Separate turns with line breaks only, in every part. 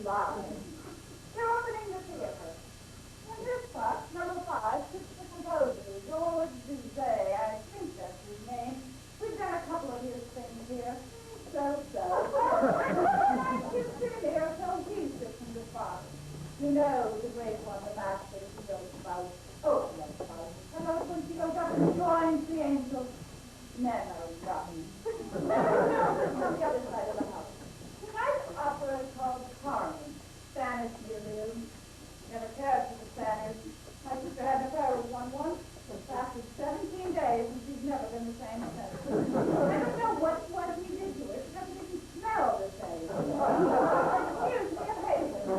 live. They're opening the theater. And this box, number 5, sits the composer, George Bizet. I think that's his name. We've done a couple of his things here. So. And he's sitting here, so he sits in this box. You know, the great one, the master, he goes about. Oh, yes, about. And when she goes up and joins the angels. No, rotten. No, it's on the other side of the house. Tonight's opera is called Carmen. Spanish Muriel. Never cared for the Spaniards. My sister had an affair with one once. It lasted 17 days, and she's never been the same since. I don't know what he did to her. She doesn't even smell the same. Excuse me, a paper.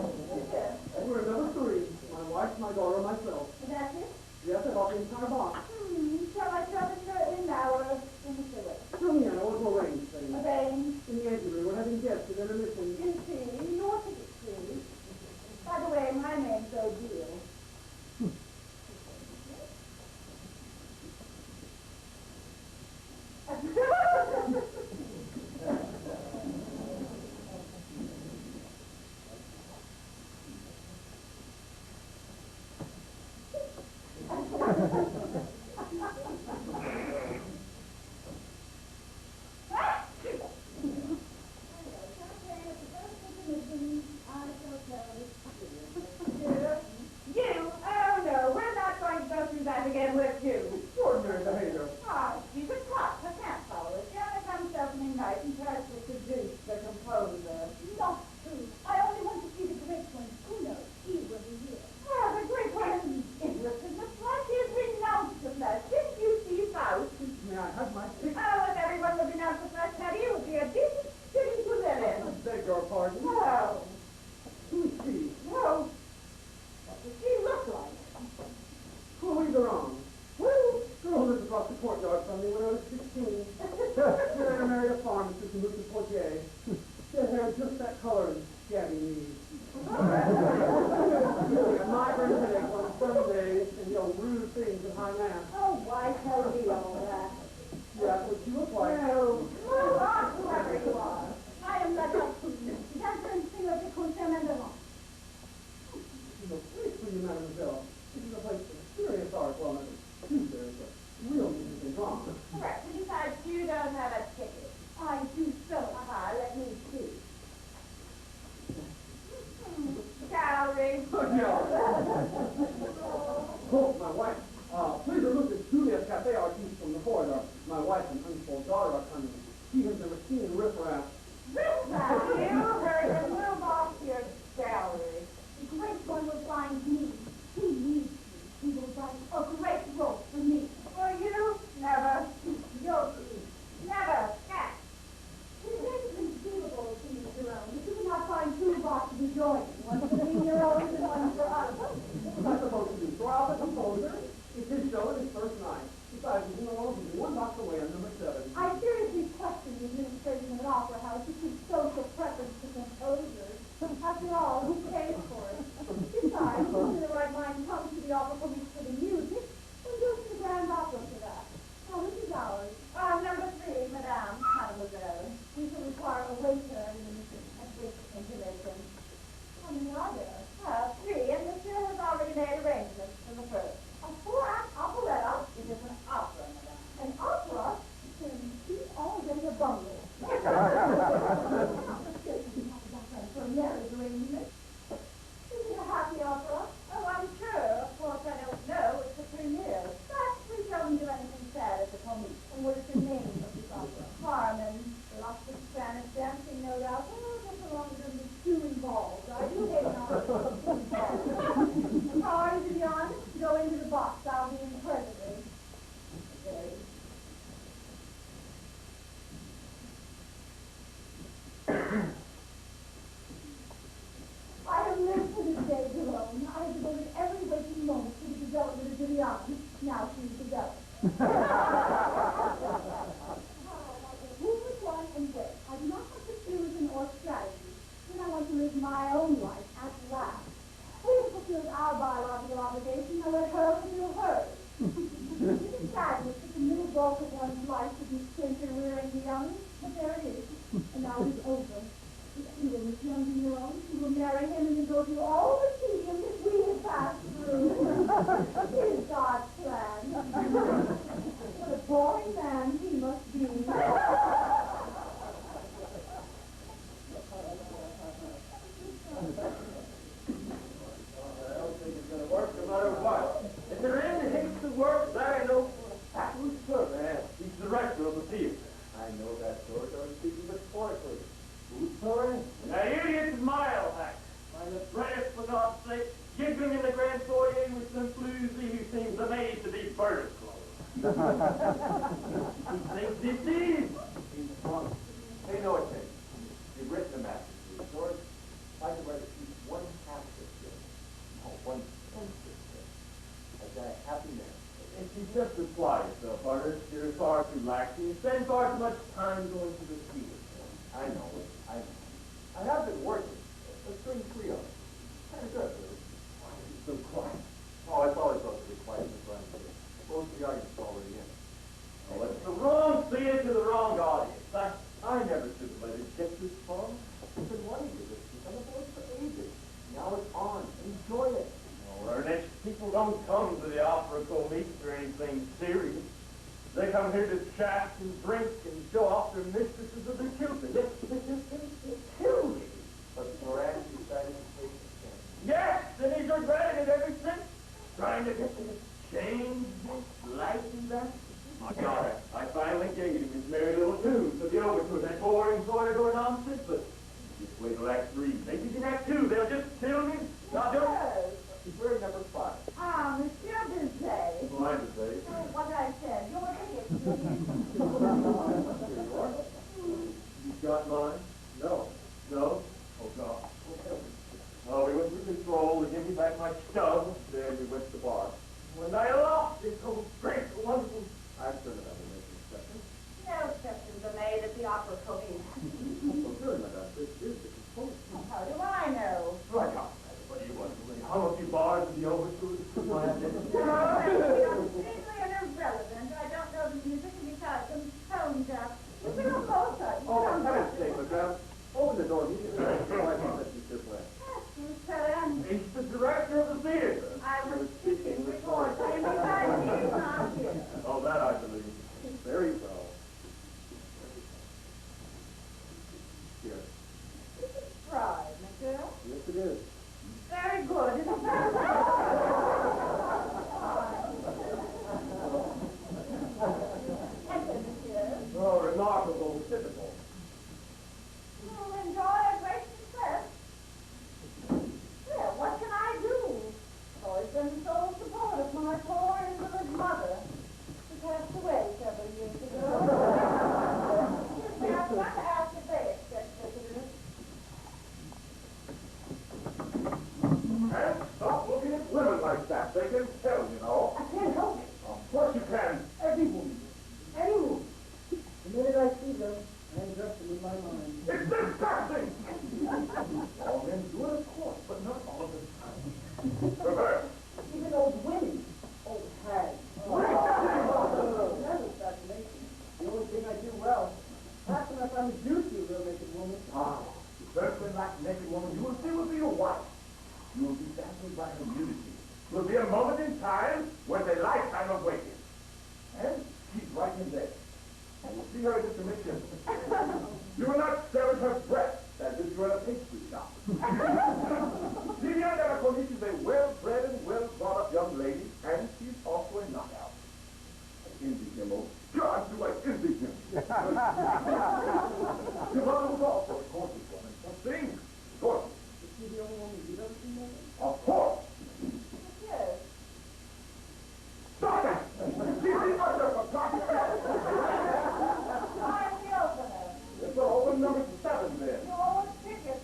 We're number 3. My wife, my daughter, myself.
Is that it?
Yes, I bought the entire box.
Shall I shove it in now or in the sewer?
Tell me, Anna, what's more range thing?
Arrange.
In the engine room, we're having guests at intermission.
In C, your ticket, please. By the way, my name's O'Deal. this young hero. You will marry him and then go through all the tedium that we have passed through. It is God's plan. What a boring man he must be.
Work no matter what. If they're in the haste to work, that ain't no absolute servant. Man, he's the director of the theater.
I know that, George. I was speaking metaphorically.
Who's sorry? Now, idiot's mile hack. By the press, for God's sake, giggling in the grand foyer with some floozy who seems amazed to be bird clothes. He thinks he sees.
He's drunk. Pay no attention. You've written a masterpiece, George. If I could write a piece one half this good. Oh, one tenth this good. I've got a happy man.
If you just apply yourself, artist, you're far too laxy. You spend far too much time going to the theater.
I know. I have been working. A string trio. Kind of good, really.
Why are you so quiet?
Oh, it's always supposed to be quiet in front of you. Most of the audience already in.
Oh, it's the wrong theater to the wrong audience. I never should have let it get this far.
I've been wanting to do this. It's on the board for ages. Now it's on. Enjoy it.
Oh, Ernest, people don't come to the opera comique for anything serious. They come here to chat and drink and show off their mistresses or their children. They kill me.
But Moran decided to take the chance.
Yes, and he's regretted it ever since. Trying to get me to change this, lighten that. My God, I finally gave him his merry little tune to get over to that boring corridor nonsense, but just wait till Act 3. Maybe in Act 2, they'll just kill me. Not do it.
We're number 5.
Ah, Monsieur Bizet.
Well, I just say.
Oh, what I said. You're an
Here you are.
You got mine?
No.
No? Oh, God. Oh, we went through control. They gave me back my stub. Then we went to the bar. When I lost, it so great, wonderful.
I'm certain I will make an exception.
No exceptions are made at the opera comique.
Oh, good, madame. This is the composer.
How do I know?
Right on. What do you want to do? Hum a few bars of the overtures to my
No, that's completely irrelevant. I don't know the music and besides I'm toned up. It's real Mozart.
Oh, for heaven's sake, madame. Open the door immediately. Oh, I think that's Monsieur Blair.
He's the director of the theater.
I was speaking before, and besides, he's not here.
Oh, that I believe.
Very well. Here.
This is fried, monsieur.
Yes, it is.
Very good. It's monsieur.
Oh, remarkable, typical.
You'll enjoy a great success. Well, what can I do? Always been so supportive of my poor invalid mother. She passed away several years ago. Excuse me, I've got to ask if they expect visitors.
And stop looking at women like that. They can tell, you know.
I can't help it.
Of course you can.
Every woman. Any woman. The minute I see them, I address them in my mind.
It's disgusting! All men do it, of course, but not all the time. Reverse.
Even old women. Old hags. That's assassination. The only thing I do well. Perhaps unless I'm a Jew to a real naked woman.
Ah, you certainly like naked woman. You will see will be your wife. You will be dazzled by her beauty. Will be a moment in time when the lifetime of waiting. And she's right in there. And you'll see her at intermission. You will not stare at her breast as if you were in a pastry shop. Signor Della Cornice is a well-bred and well-brought-up young lady, and she's also a knockout. I envy him, oh God, do I envy him. Your mother was also a gorgeous woman. A thing. Gorgeous.
Is she the only woman you've ever seen there?
Of course.
Yes.
Stop it! She's the other for God's sake.
I'm the opener.
It's open number 7 then.
Your ticket.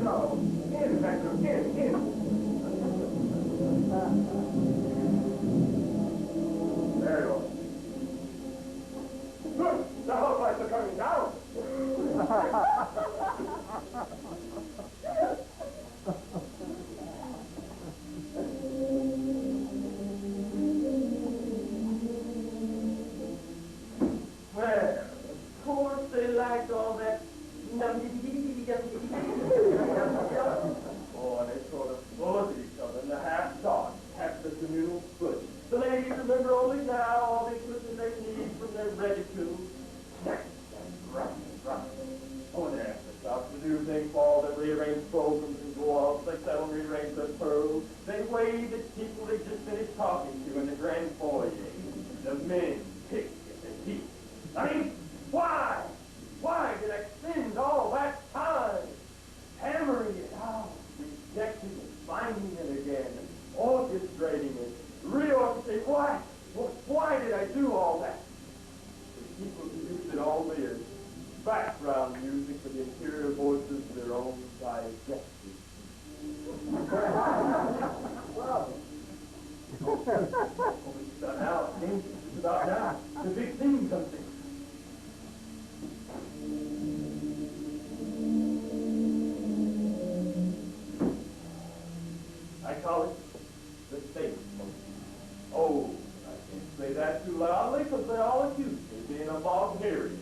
no. In, Hector, in. There you are. Good, the whole lights are coming down.
Well, of course they liked all that. Oh, and they sort of bullied each other in the half-dark, half the communal foot. The ladies remember only now all the equipment they need from their reticule. Snap and rock. Oh, and after about the new thing fall, they rearrange programs and go off. They settle and rearrange their pearls. They wave at people they just finished talking to in the grand foyer. The men pick at the heat. I mean, why? Why did I spend all that time hammering it out, rejecting it, finding it again, and orchestrating it, reorchestrating? Why did I do all that? The people who used it all as background music for the interior voices of their own digestion. Well, it's about now, James. It's about now. The big thing comes in. I call it the state motion. Oh, I can't say that too loudly because they all accuse me of being a Wagnerian.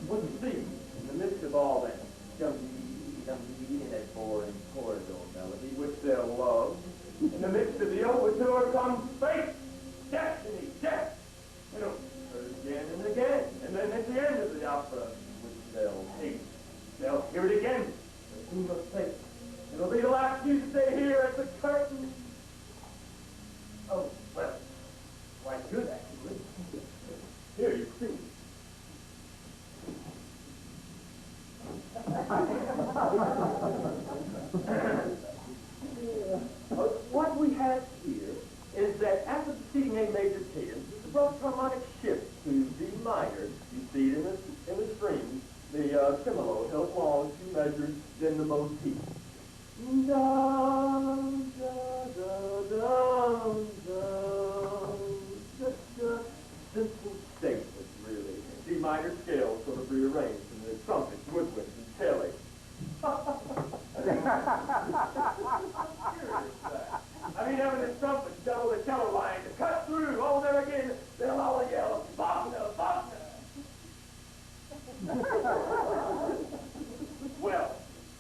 But you see, in the midst of all that dum-dee and that boring corridor melody which they'll love, in the midst of the overture comes fate, destiny, death. It'll heard again and again, and then at the end of the opera, which they'll hate, they'll hear it again, the tune of fate. It'll be the last Tuesday here at the curtain. Oh, well, quite good, actually. Here, you see. What we have here is that after proceeding A major cadence, it's a broad harmonic shift to D minor. You see it in the strings. The tremolo held long, 2 measures, then the motif. Dum, da, da, dum, dum. Just a simple statement, really. D minor scale sort of rearranged in the trumpets, woodwinds, and cello. I mean, having the trumpets double the cello line to cut through. Oh, there again, they'll all yell, Wagner, Wagner. Well,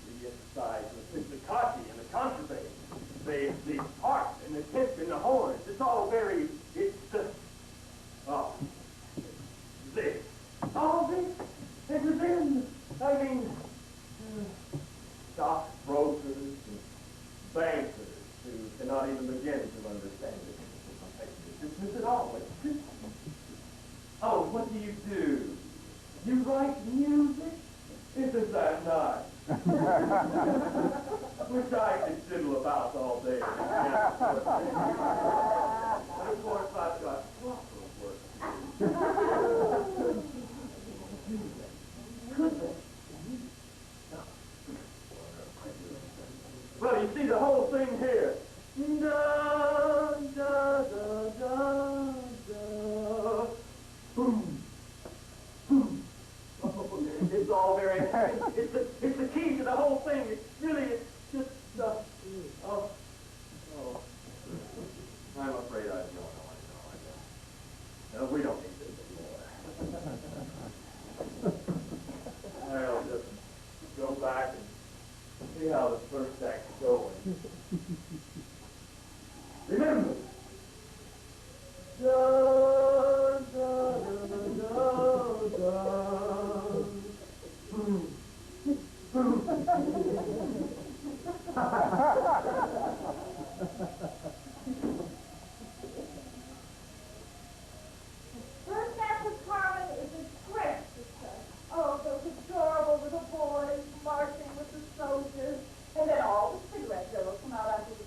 we emphasize the pizzicati and the contrabass, the harp and the tip and the horns. It's all very, it's the, this. All this, and then, I mean, stockbrokers and bankers who cannot even begin to understand it. Dismiss it all. Oh, what do? You write music? Isn't that nice? Which I could fiddle about all day. And of course, I've got lots of work to do. Could they? Well, you see the whole thing here. Da, da, da, da, da. Boom. Boom. It's all very, it's the key to the whole thing. It's really, it's just, oh. I'm afraid I know. No, we don't need this anymore. I'll just go back and see how the first act's going. Remember, da, da, da, da, da. Boom. Boom.
First act of Carmen is a great success. Oh, those adorable little boys marching with the soldiers, and then all the cigarette girls come out after the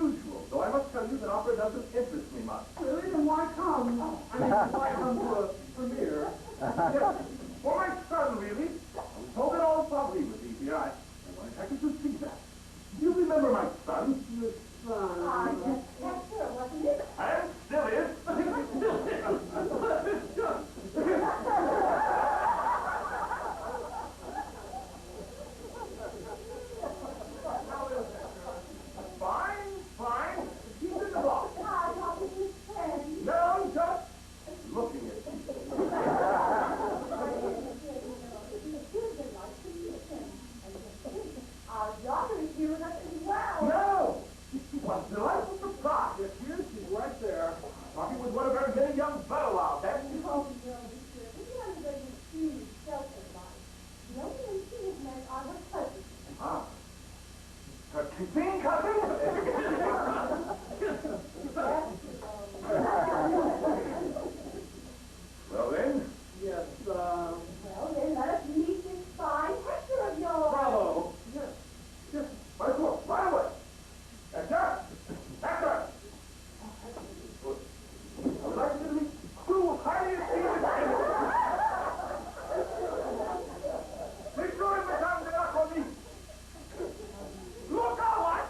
unusual, though I must tell you that opera doesn't interest me much.
Really? Then why come? I mean, why come to a premiere?
Yes, for my son, really. I was told that all probably would be here. I wanted Hector to see that. Do you remember my son?
Your son.
Ah, yes, Hector, wasn't it?
And still is. Fine, fine. He's in the box.
Ah, not with his friend.
No, just looking at you.
Our daughter is here with us as well.
No! What a delightful surprise.
Yes, here she's right there.
Talking with one of our many young fellow out there.
Oh, no, dear. We haven't been huge shelter life. The only thing she has met are her cousins.
Ah. Her kissing cousin? Well then,
Yes,
Well, then let us meet this fine Hector of yours.
bravo. Yes. Yes. Right away. Right away. Hector! Hector! I would like you to meet two highly esteemed enemies. Please join Madame de la Comique. Look out!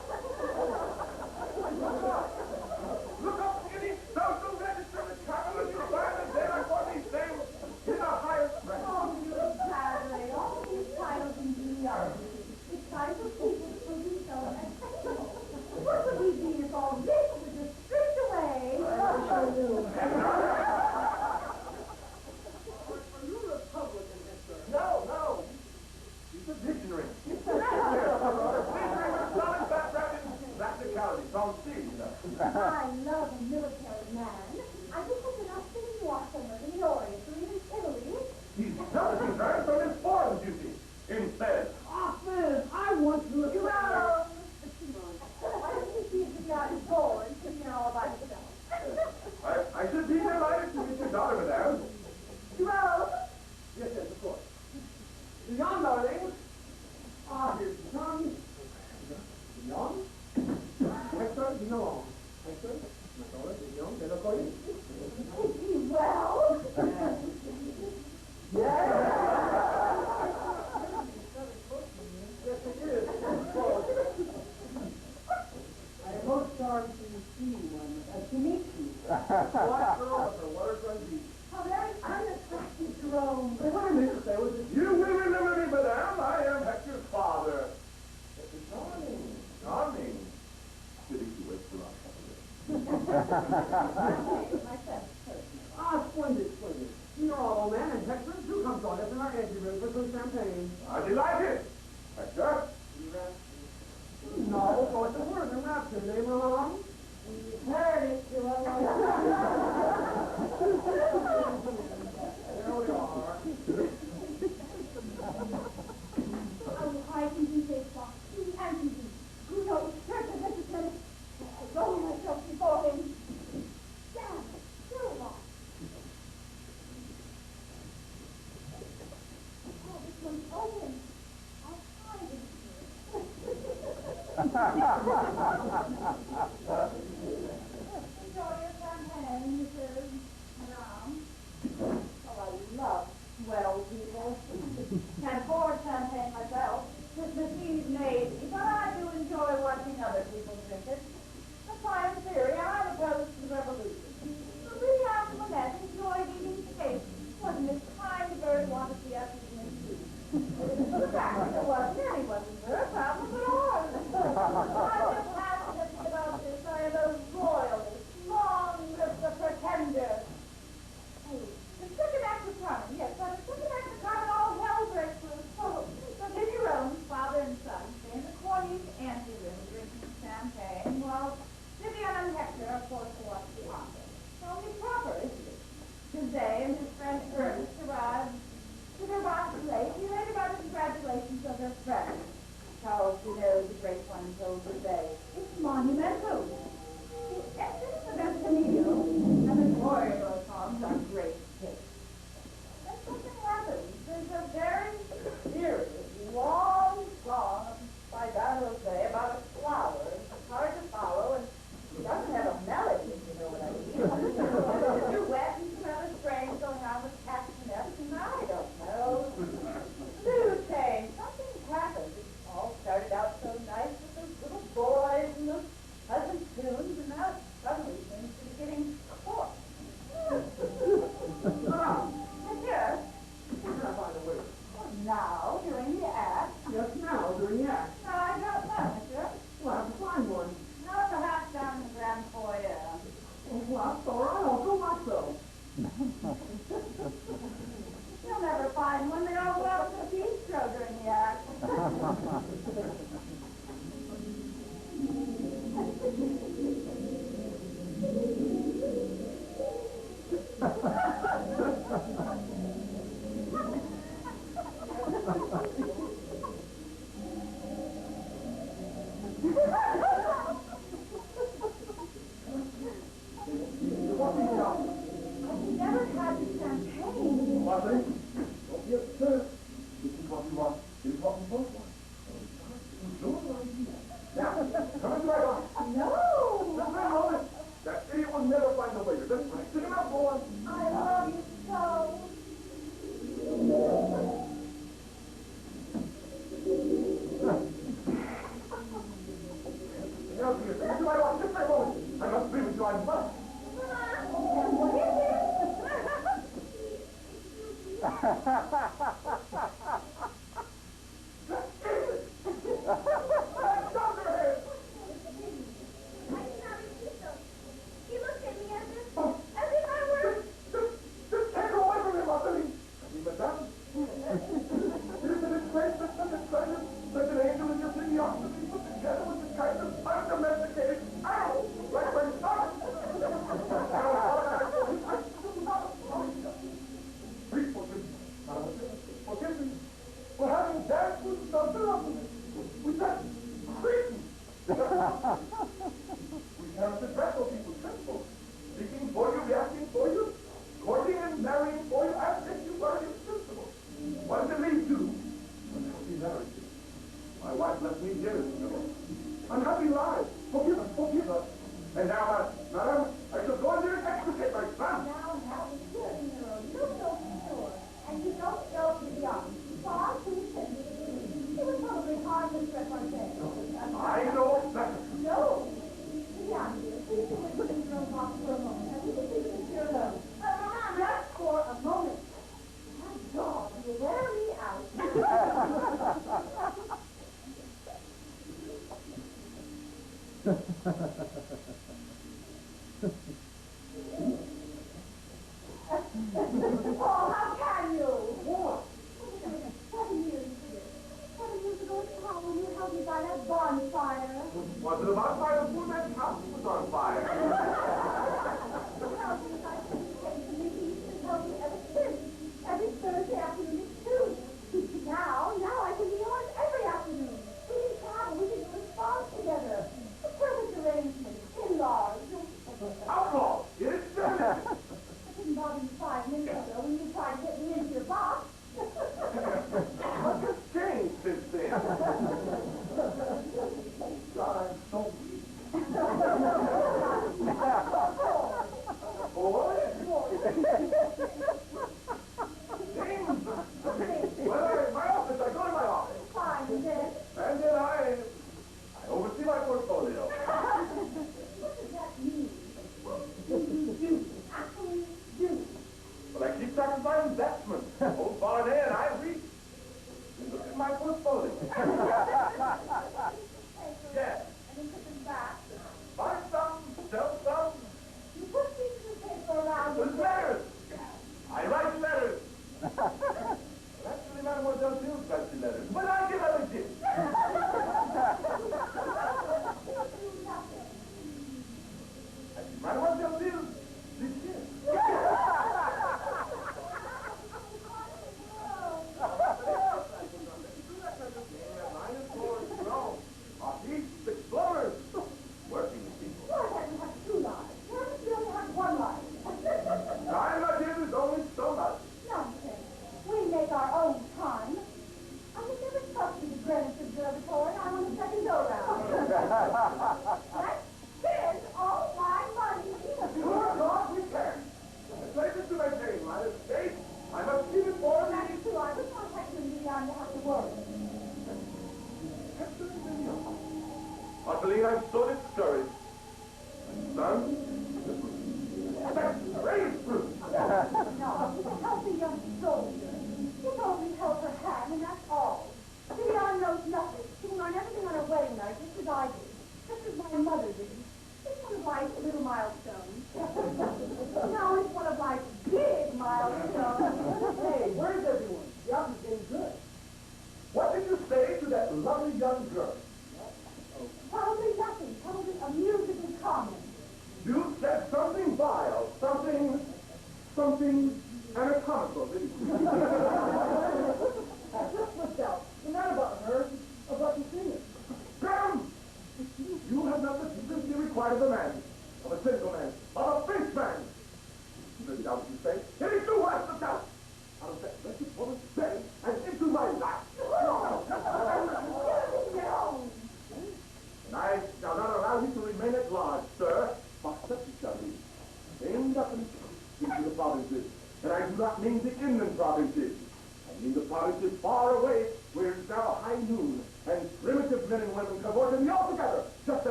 Look up, Kitty. Social register with travelers to find the de la Comique name in the highest rank.
Oh, you exaggerate all these titles and genealogies. It's time for people to be so accessible. What would we be if all this was just stripped away?
are you a Republican, Hector?
No, no. He's a visionary. Visionary with solid background in practicality. From sea, you know.
I love a military man. I just hope you're not sitting somewhere in the Orient or even Italy.
He's jealous in turn from his foreign duty. Instead,
Oh, man, I want to look
Jerome! Why don't you see if you got bored and you know all about yourself?
I should be delighted to meet your daughter, madame.
Jerome!
Yes, yes, of course. Young, darling. Ah, here's John. Young? Hector, Young. Hector, my daughter, Young, de la Comique.
Is he well?
Yes, it is. I am most sorry to see you and to meet you. What girl of her, what are going to be?
How very unattractive, Jerome.
What I meant to say was that
You will remember me, madame. I am Hector's father. It's charming, charming. Pity you wait till our
Myself,
Ah, splendid, splendid. You're all old man, and Hector, do come join us in our anteroom for some champagne.
I'm delighted. Hector?
No, oh, it's a word, a rapture, name along.
heard it, Jerome.
There we are.
Oh, I can do this, Bob. And you do. Who knows? Church of Richardson. I'll throw myself before him. Down. Still on. Oh, this one's open. I'll find it. Enjoy your champagne, Mrs. Madame. Oh, I love swell people. Can't afford champagne myself. Christmas Eve made me, but I do enjoy watching other people drink it. That's why in theory I'm opposed to the revolution. But we have the Manette enjoyed eating steak. Wasn't this kind bird want to see us eating it too? The fact that there wasn't anyone's bird problem at all. I just had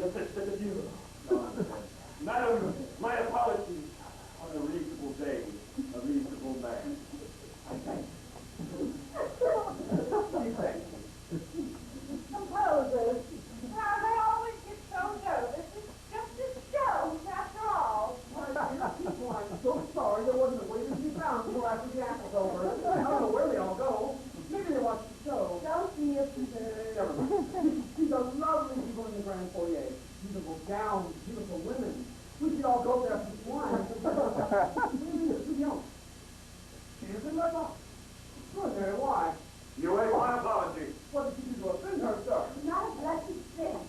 the fist at the funeral. Madam, my apologies. On a reasonable day, a reasonable man. I thank you. I thank you.
Composers. Now, they always get so nervous. It's just a show, after all.
People, I'm so sorry there wasn't a waiter to be found until after the act was over. I don't know where they all go. Maybe they watch the show.
Don't feel concerned.
These are lovely people in the grand foyer. Beautiful gowns, beautiful women. We should all go there for wine.
She is in my box.
Extraordinary, why?
You owe my apology.
What did she do to offend her, sir?
Not a blessed thing.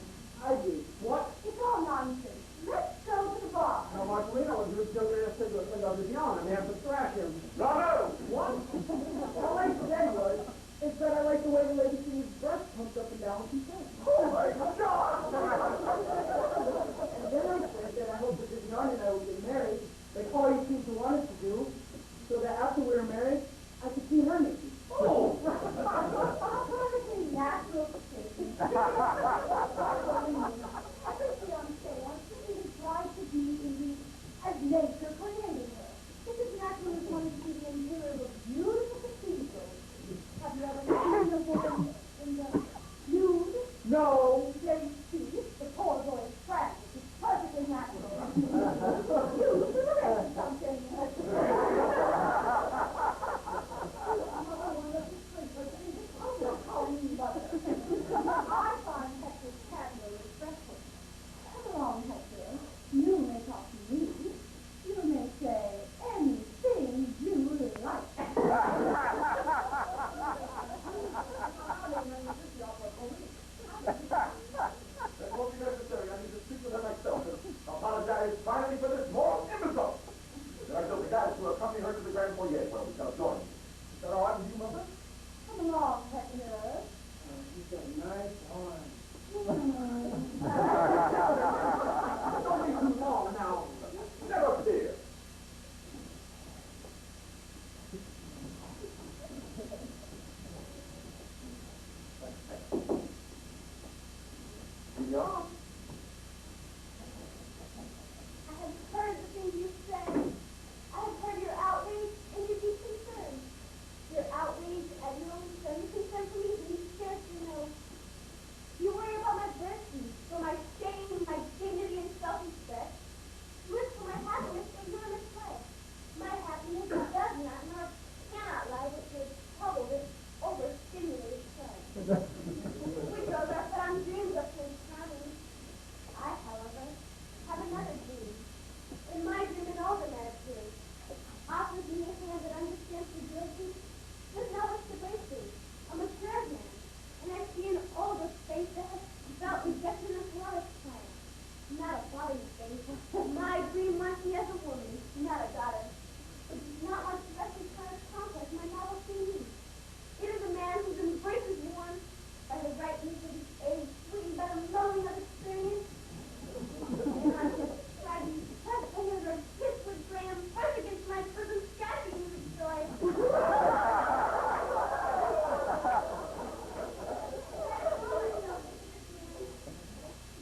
I did. What?
It's all nonsense. Let's go to the bar.
Now, Marcelina was just going to say to offend others beyond. I may have to thrash him.
No, no.
What? All I said was, is that I like the way the lady sees his breast pumped up and down when she says.
Oh, my God.
And then I said that I hope that this yarn and I will get married, like all you seem to want us to do, so that after we were married, I could see her naked.
Oh.
Perfectly natural statement. Everything on sale is tried to be indeed as nature created her. This is natural as one to see the interior of a beautiful cathedral. Have you ever seen a woman in the nude?
No.
There you see, the poor boy's practice is perfectly natural. You correct something. I find Hector's candor refreshing. Come along, Hector. You may talk to me. You may say anything you like.
That won't be necessary. I need to speak with her myself. Apologize finally for this moral imbecile. Then I shall be glad to accompany her to the grand foyer where we shall join. Is that all right with you, mother?
Come along, Hector.
She's got a nice arm.
Mm.
Don't be too long now.
Never fear. Signor?
I have heard the things you said. I have heard your outrage and your deep concern. Your outrage at your own son, your concern for me that you scarcely know. You worry about my virtue, for my shame, my dignity and self-respect. You wish for my happiness, but you're misled. My happiness does not nor cannot lie with your troubled and overstimulated son. We girls are put on dreams of his charming. I, however, have another dream. In my dream, an older man appears, offers me a hand that understands fragility, does not wish to break me, a mature man, and I see an older face that has felt rejection as well as triumph. Not a body's face. My dream wants me as a woman, not a daughter. It does not want to rectify a complex my novel needs. It is a man whose embrace is warm by the ripeness of his age, sweetened by the lowing of experience. And on his craggy chest, I hear her kiss with Graham, press against my bosom, scattering with joy.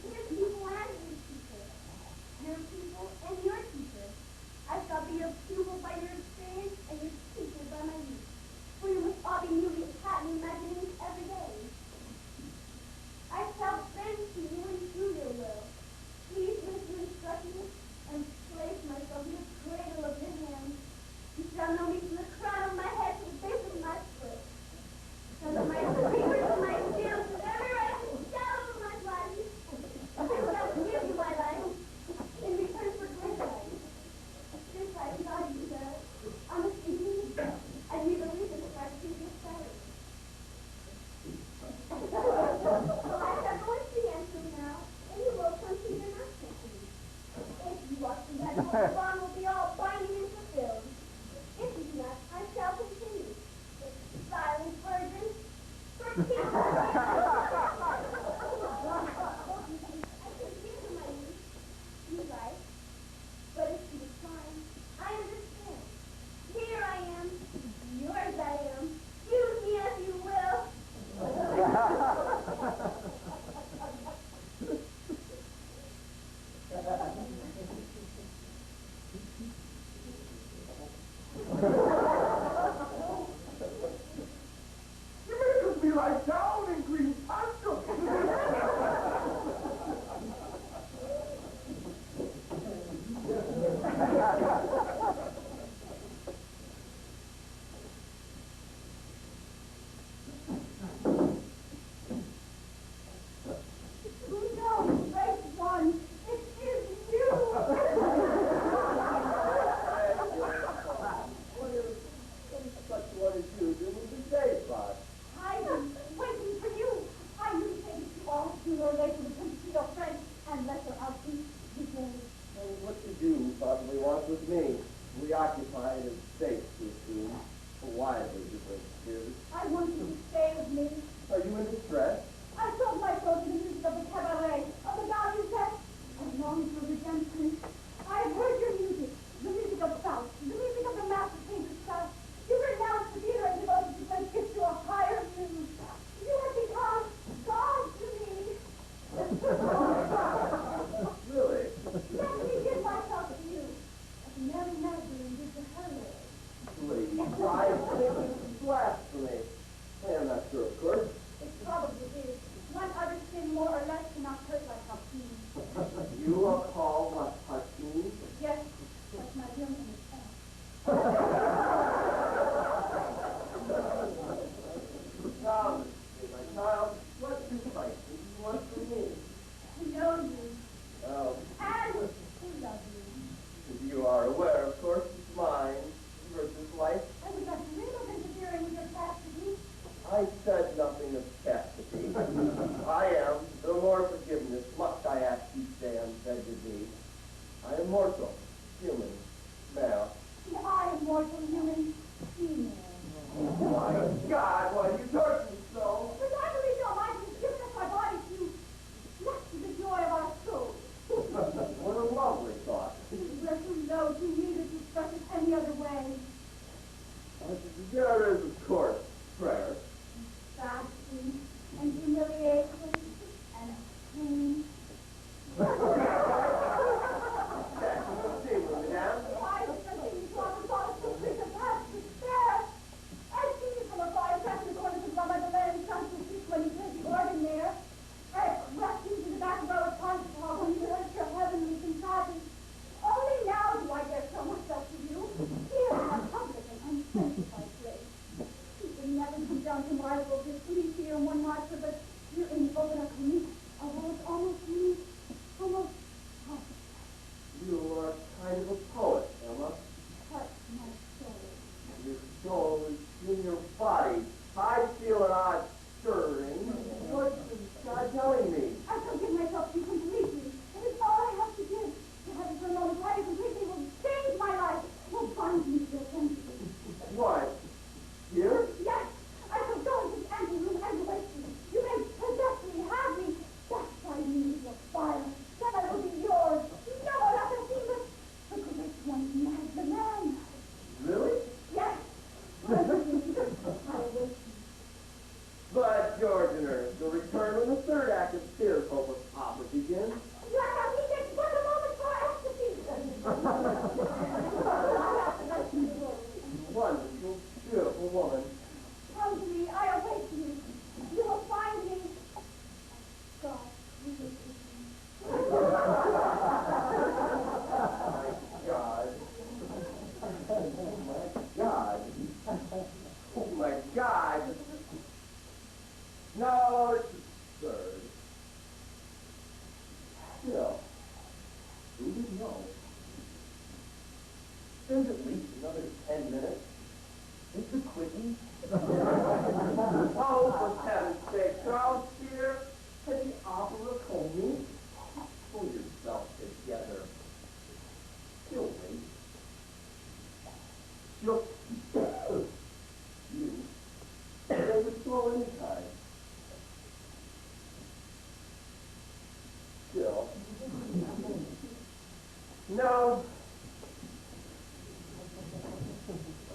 Dear people and your teacher, your people and your teacher, I shall be your pupil by your experience and your teacher by my youth. For you must all be newly patent imaginings every day. I shall bend to you and do your will. Please make you instruct me and place myself in the cradle of your hand. You shall know me from the crown of my head to the base of my foot. From my fingers to my nails to every right shadow of my body. I shall give you my life in return for great life. This life is all you, sir. I must be you. I need to leave this life to your side. So I shall go into the answer now, and you will continue your masterpiece. If you watch me, that the bond will be all binding and fulfilled. If you do not, I shall continue. The silent virgin, for peace. I continue my youth. You right. But if you decline, I understand. Here I am. Yours I am. Use me as you will. happy today.
And what you do possibly wants with me. We occupy it as safe to assume a widely different spheres.
I want you to stay with me.
Are you in distress?
I sold my soul to the music of the cabaret, of the Gaudiset. I long for redemption. I have heard your music, the music of Faust, the music of the master painter Faust. You renounce the theater and devoted to play gifts to a higher muse. You have become God to me.
Really?
Let me give myself to you, as Mary Magdalene did to her Lord.
Please. I think it's blasphemy. I am not sure, of course.
It probably is. One other sin more or less cannot hurt like Hakeem.
You are called what, Hakeem?
Yes, that's my real name.
Now, my child, what precisely do you want from me?
To know you,
Oh,
and to love you.
as you are aware, of course, it's mine versus life.
I would not dream of interfering with your chastity.
I said nothing of chastity. I am, no more forgiveness must I ask you stay unsaid to thee. I am mortal, human, male.
And I am mortal human, female.
My God, why do you torture me so?
But I believe your mind has given us our bodies to bless the joy of our souls.
What a lovely thought.
We're too low, too meager to express it any other way.
There is, of course, prayer.
Fasting and humiliation and pain. I was thinking to our thoughts to preach a past despair. I see you from afar, pressing the corners of my land, trying to speak when you played the organ there. I rushed into the back row of concert hall when you heard your heavenly concession. Only now do I dare show myself to you. Here in our public and unsanctified place. You can never come down to marvel this please here in one marcher, but you're in the open Comique, although it's almost unique, almost possible.
You are kind of a poet, Emma.
Touch my soul.
Your soul is in your body. I feel an odd stirring. What is God telling me?
I shall give myself to you completely. It is all I have to give. To have it for a moment, why completely will change my life, will bind me to your senses.
What? Here?
Yes, I shall go into the anteroom and await you. You may possess me, have me, satisfy me with your fire. Then I will be yours. No, not the secret. The great one, man, the man.
Really?
Yes. I await you.
But, Georginer, the return when the third act of his hopeless opera begins.
You have not needed but a moment for ecstasy.
Wonderful, beautiful woman.
Come to me, I await you. You will find me. God, you will see me.
God. Oh, my God. No, it's absurd. Still, who would know? There's at least another 10 minutes. It's a quickie. Oh, for heaven's sake, Charles, dear, can the opera Comique? Pull yourself together. She'll wait. She'll... you. They would slow any time. Still. No.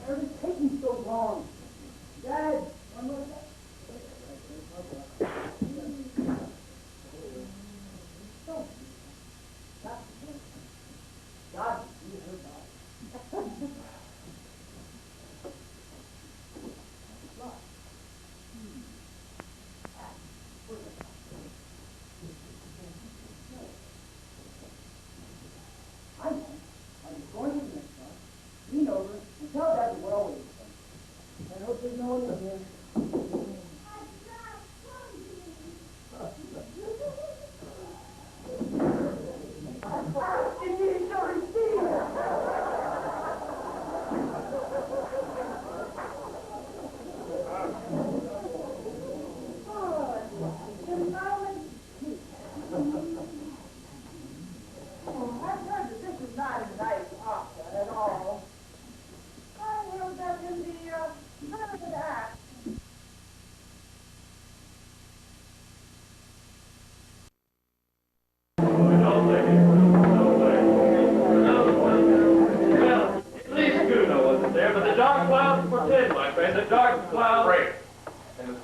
Why is it taking so long? Dad, one more second. God, you heard that. I know.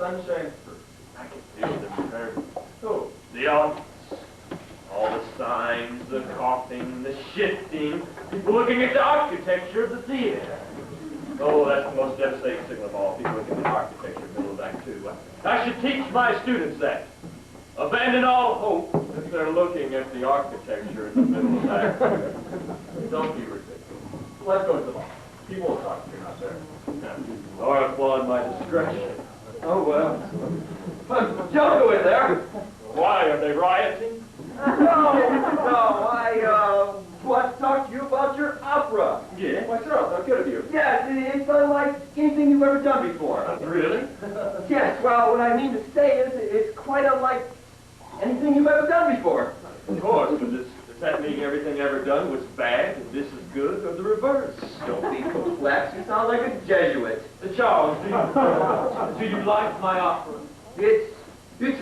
Sunshine Fruit. I can feel them very. Oh, the office. All the signs, the coughing, the shifting, people looking at the architecture of the theater. Oh, that's the most devastating signal of all. People looking at the architecture in the middle of Act 2. I should teach my students that. Abandon all hope if they're looking at the architecture in the middle of Act 2. Don't be ridiculous. Let's go to the bar. People will talk if you're not there. Or applaud my discretion.
Oh, well. Don't go in there.
Why, are they rioting?
No, I want to talk to you about your opera.
Yeah? Why, sir, how good of you.
Yes, it's unlike anything you've ever done before.
Really?
Yes, well, what I mean to say is it's quite unlike anything you've ever done before.
Of course, but does that mean everything ever done was bad and this is good, or the reverse?
Don't be complex. You sound like a Jesuit.
Charles, do you like my opera?
It's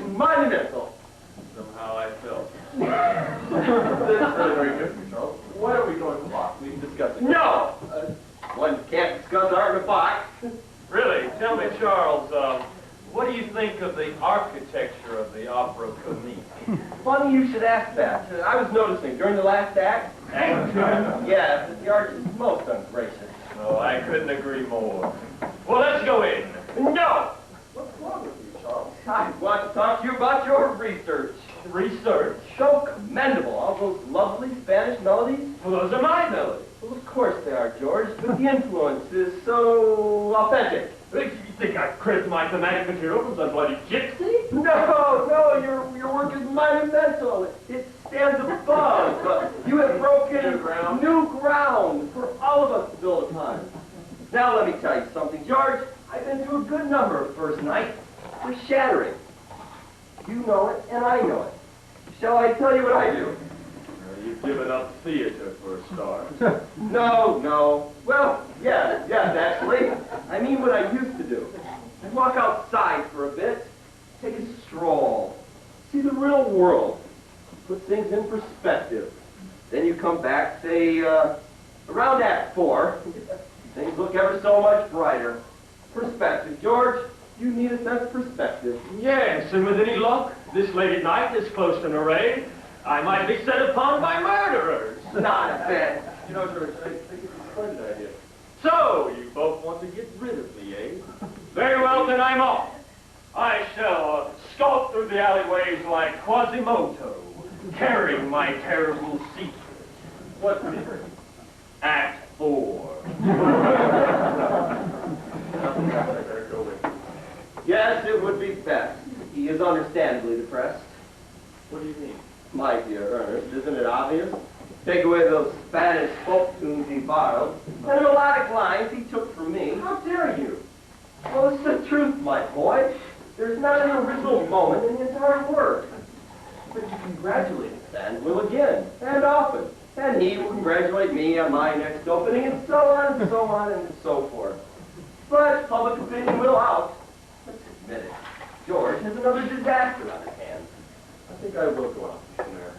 monumental.
Somehow I felt. That's really very good for you, Charles. Why don't we go in the box? We can discuss it.
No! One can't discuss art in a box.
Really? Tell me, Charles, what do you think of the architecture of the opera Comique?
Funny you should ask that. I was noticing during the last act.
Act 2?
Yes, the art is most ungracious.
Oh, I couldn't agree more. Well, let's go in.
No!
What's wrong with you, Charles?
I want to talk to you about your research.
Research?
So commendable. All those lovely Spanish melodies.
Well, those are my melodies.
Well, of course they are, George, but the influence is so authentic.
You think I cribbed my thematic material from some bloody gypsy?
No, your work is monumental. It stands above. You have broken new ground for all of us to build upon. Now let me tell you something, George. I've been through a good number of first nights. They're shattering. You know it, and I know it. Shall I tell you what I do?
You've given up theater for a start.
No. Well, yes, actually. I mean what I used to do. I'd walk outside for a bit, take a stroll, see the real world, put things in perspective. Then you come back, say, around Act 4. Things look ever so much brighter. Perspective, George. You need a sense of perspective.
Yes, and with any luck, this late at night, this close to an array, I might be set upon by murderers.
Nonsense.
You know, George, I think it's a splendid idea. So, you both want to get rid of me, eh? Very well, then I'm off. I shall skulk through the alleyways like Quasimodo, carrying my terrible secret. What secret? Act 4.
Yes, it would be best. He is understandably depressed.
What do you mean?
My dear Ernest, isn't it obvious? Take away those Spanish folk tunes he borrowed, and the melodic lines he took from me. How dare you? Well, it's the truth, my boy. There's not an original moment in the entire work. But you congratulate him, and will again, and often. And he will congratulate me on my next opening, and so on, and so on, and so forth. But public opinion will out. Let's admit it. George has another disaster on his hands.
I think I will go out, missionary.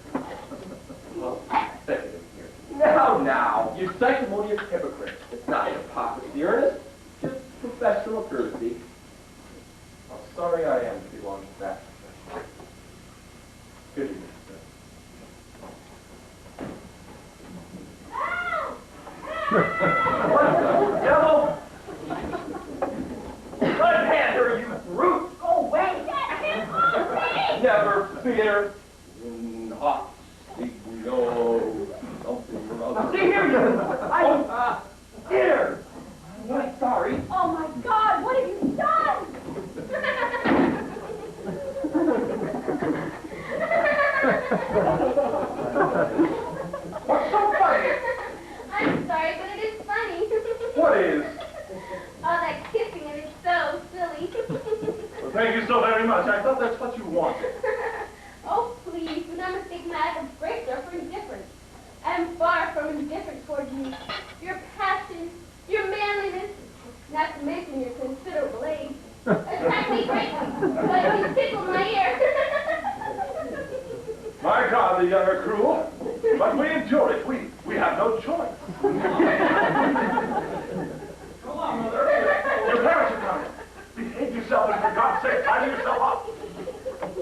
Well, speculative here. Now.
You sanctimonious hypocrite.
It's not hypocrisy, Ernest. Just professional courtesy.
How sorry I am to belong to that profession. Good evening, sir.
What the devil? Unhand her, you brute!
Oh, wait!
Never fear. In hot signal, something or other.
Now, see here, you!
Here! I'm sorry.
Oh, my God, what have you done?
What's so funny?
I'm sorry, but it is funny.
What is?
All that kissing, and it's so silly.
Well, thank you so very much. I thought that's what you wanted.
Oh, please, do not mistake my act of grace for indifference. I am far from indifferent toward you. Your passion, your manliness, not to mention your considerable age, attract me greatly, but you tickle my ear.
My God, the young are cruel, but we endure it. We have no choice.
Come on, Mother.
Your parents are coming. Behave yourself. yourself, and for God's sake, tidy yourself up.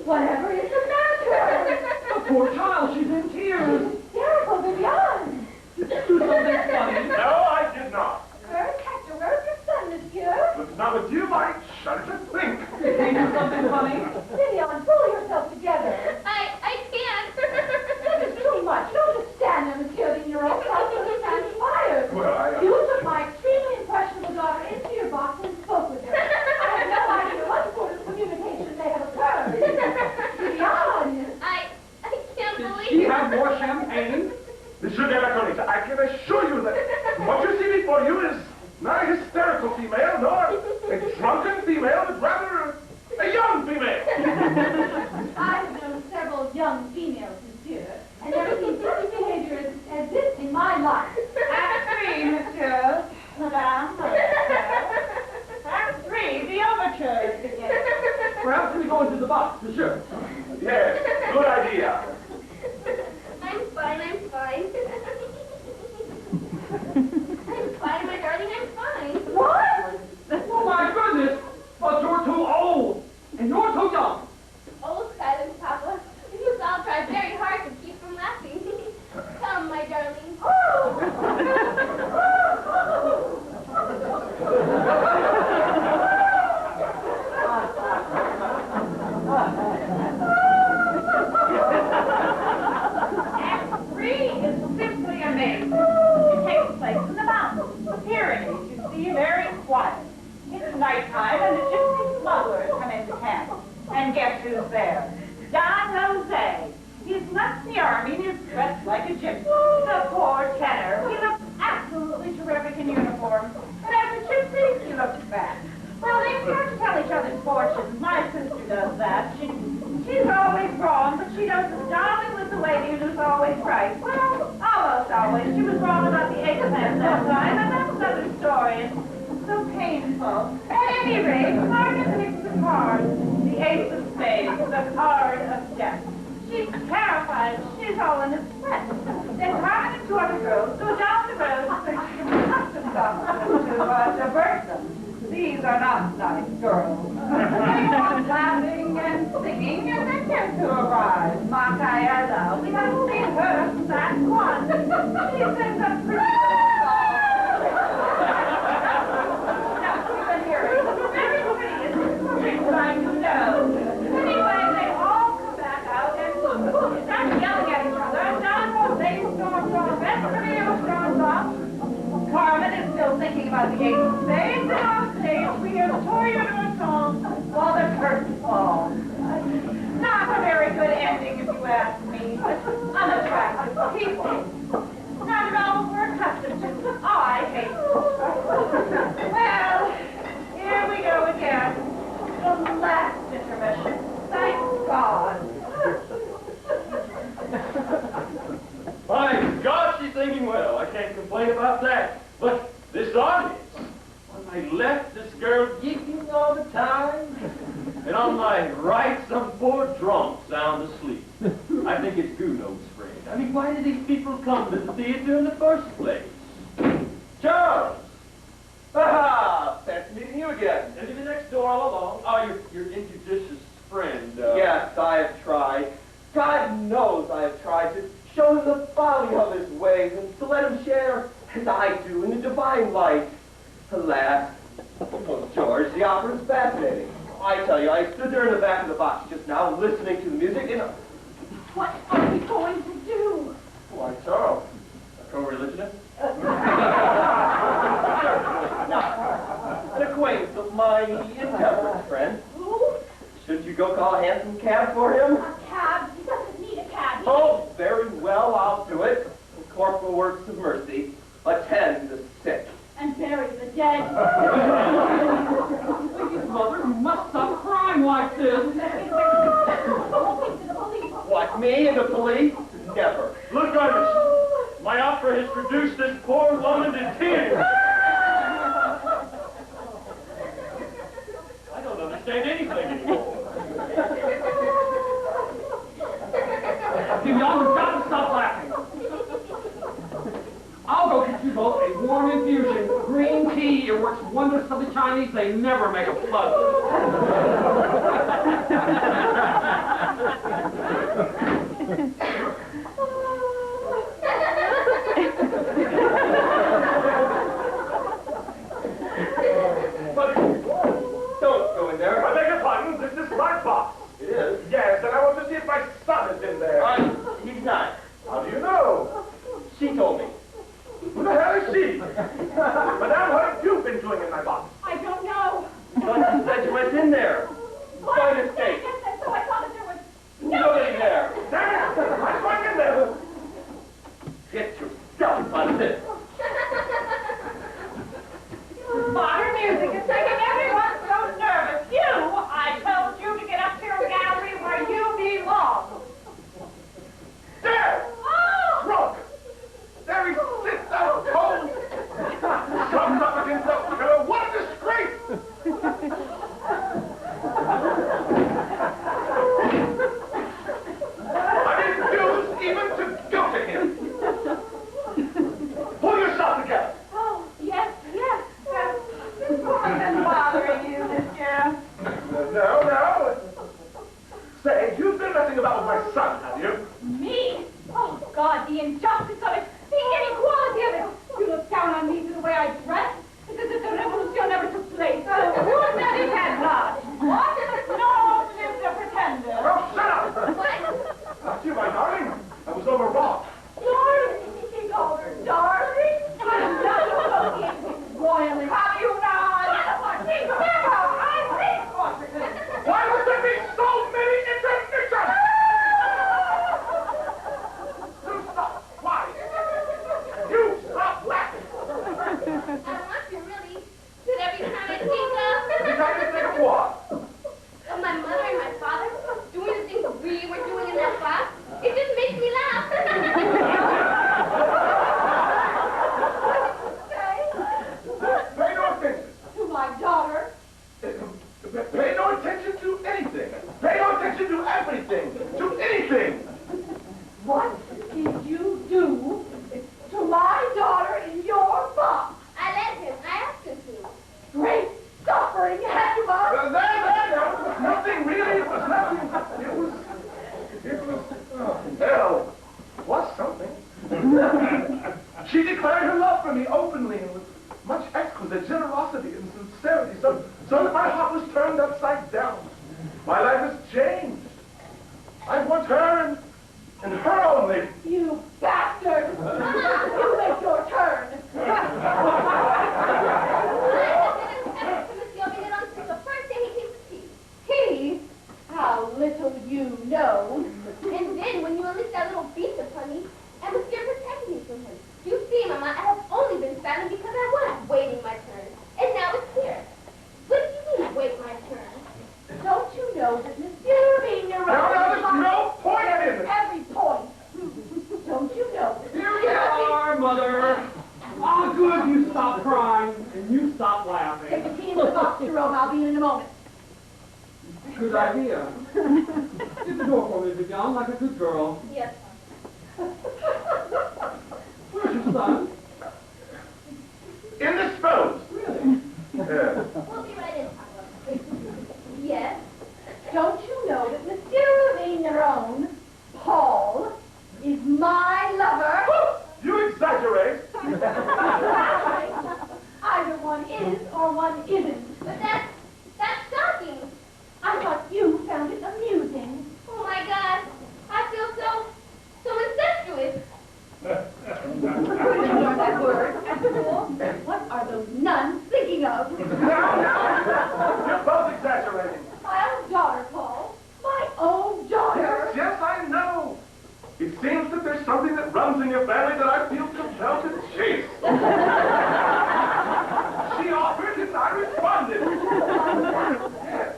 Whatever is the matter?
The poor child, she's in tears.
Hysterical, Vivian.
Did you do something funny?
No, I did not.
Where's Hector? Where's your son, monsieur?
But it's not with you, I shudder to think.
Did he do something funny?
Vivian, pull yourself together.
I can't.
This is too much. Don't just stand there, monsieur, in your own house and stand fired.
Well,
You took my extremely impressionable daughter into your box and spoke with her. I have no idea what sort of communication may have occurred. Vivian!
I can't
Did
believe
she
it.
have more champagne?
Monsieur de la Colita, I can assure you that what you see before you is not a hysterical female, nor a drunken female, but rather a young female.
I have known several young females, monsieur, and never seen such behavior as this in my life.
Act 3, monsieur. Madame, Act 3, the overture is beginning.
Perhaps we go into the box, monsieur.
Yes, good idea.
I'm fine, I'm fine. I'm fine, my darling, I'm fine.
What?
Oh my goodness! But you're too old, and you're too young.
Oh, silence, Papa. You all try very hard to keep from laughing. Come, my darling.
Act 3 is simply amazing. It takes place in the mountains. Here it is, you see, very quiet. It's nighttime and the gypsy smugglers come into camp. And guess who's there? Don Jose. He's left the army and is dressed like a gypsy. The poor tenor. He looks absolutely terrific in uniform. But as a gypsy, he looks bad. Well, they start to tell each other's fortunes. My sister does that. She's always wrong, but she does as darling with the lady who's always right. Well, almost always. She was wrong about the eggplant that time, and that's another story. It's so painful. At any rate, Margaret picks the card. The ace of spades, the card of death. She's terrified. She's all in a sweat. Then Carmen and two other girls go down the road to search for customs officers to divert them. These are not nice girls. They go on laughing and singing, and they get to arrive. Macaella, we have seen her since Act 1. She sings a pretty little song. Now, you've been hearing. Very pretty, isn't it? I know. Anyway, they all come back out and start yelling at each other. Don Jose storms off, Escondido storms off. Carmen is still thinking about the ace of spades, and on stage we hear the Toreador song while the curtain falls. Not a very good ending, if you ask me, but unattractive people. Not at all what we're accustomed to. I hate it. Well, here we go again. The last intermission. Thank God.
My God, she's singing well. I can't complain about that. But this audience, on my left, this girl geeking all the time. And on my right, some poor drunk sound asleep. I think it's Gounod's friend. I mean, why do these people come to the theater in the first place? Charles! Aha! Fancy meeting you again.
And the next door all along.
Oh, your injudicious friend.
Yes, I have tried. God knows I have tried to show him the folly of his ways and to let him share, as I do, in the divine light. Alas, oh, George, the opera is fascinating. I tell you, I stood there in the back of the box just now listening to the music and...
What are we going to do?
Why, Charles, a co-religionist? Now, an acquaintance of mine, intemperate friend.
Who?
Shouldn't you go call a hansom cab for him?
A cab? He doesn't need a cab.
Oh, very well, I'll do it. The corporal works of mercy. Attend the sick.
And bury the dead.
Please, Mother, you must stop crying like this.
What, me and the police? Never.
Look, Irish, my opera has reduced this poor woman to tears. I don't understand anything anymore.
Vivian, you've got to stop laughing. I'll go get you both a warm infusion, green tea,
that works wonders for the Chinese. They never make a plug.
But don't go in there.
I beg your pardon, this is my box.
It is.
Yes, and I want to see if my son is in there.
He's not.
How do you know?
She told me.
Who the hell is she? Madame, what have you been doing in my box?
I don't know.
But you said you went in there. By mistake.
Yes, and so I thought that there was
Nobody there.
Damn it! I'm going in there.
Get yourself out of this.
modern music is making everyone so nervous. I told you to get up to your gallery where you belong.
There!
Oh!
Drunk! There he sits out cold! Comes up against the pillow. What a disgrace! I refuse even to go to him. Pull yourself together.
Oh, yes. This woman's bothering you, monsieur.
No. Say, you've been messing about with my son, have you?
Me? Oh, God, the injustice of it, the inequality of it. You look down on me for the way I dress. It's as if the revolution never took place. Oh, who said it had not? What? No, lives the pretender.
Oh, shut up! Not you, my darling. I was overwrought.
Darling, he called her darling. I'm not associated royally. Have you not?
Why must there be so many intermissions? You stop. Why? You stop laughing.
I want to really. That every time I think
Every time you think of what?
of my mother and my father doing the things we were doing in that box, it just makes me laugh.
Pay no attention.
To my daughter.
Pay no attention to anything. Pay no attention to everything. To anything.
What did you do to my daughter in your box?
I let him. I asked him to.
Great suffering, Hannibal!
No, nothing really. It was nothing. It was, hell, was something. She declared her love for me openly and with much exquisite generosity and sincerity, so that my heart was turned upside down. My life has changed. I want her and her only.
You bastard! You make your turn!
The first thing he came to see.
He? How little you know.
And then when you unleashed that little beast upon me, and was still protecting me from him. You see, Mama, I have only been silent because I was waiting my turn. And now it's here. What do you mean, wait my turn?
Don't you know that Monsieur Vigneron...
No, there's no point in it.
Every point. Don't you know that...
Here you are, Mother. Ah, good, you stop crying, and you stop
Take
laughing.
the key in the box, Jerome. I'll be in a moment.
Good idea. Get the door for me, Vivian, like a good girl.
Yes.
Where's your son?
Indisposed.
Really?
Yeah.
We'll be right in, Papa.
Yes. Don't you know that Monsieur Vigneron, Paul, is my lover?
You exaggerate.
Either one is or one isn't.
But that's shocking.
I thought you found it amusing.
Oh my God. I feel so incestuous.
Couldn't you learn that word at school? What are those nuns thinking of?
No. You're both exaggerating.
My own daughter, Paul. My own daughter.
Yes, I know. It seems that there's something that runs in your family that I feel compelled to chase. She offered and I responded. Yes.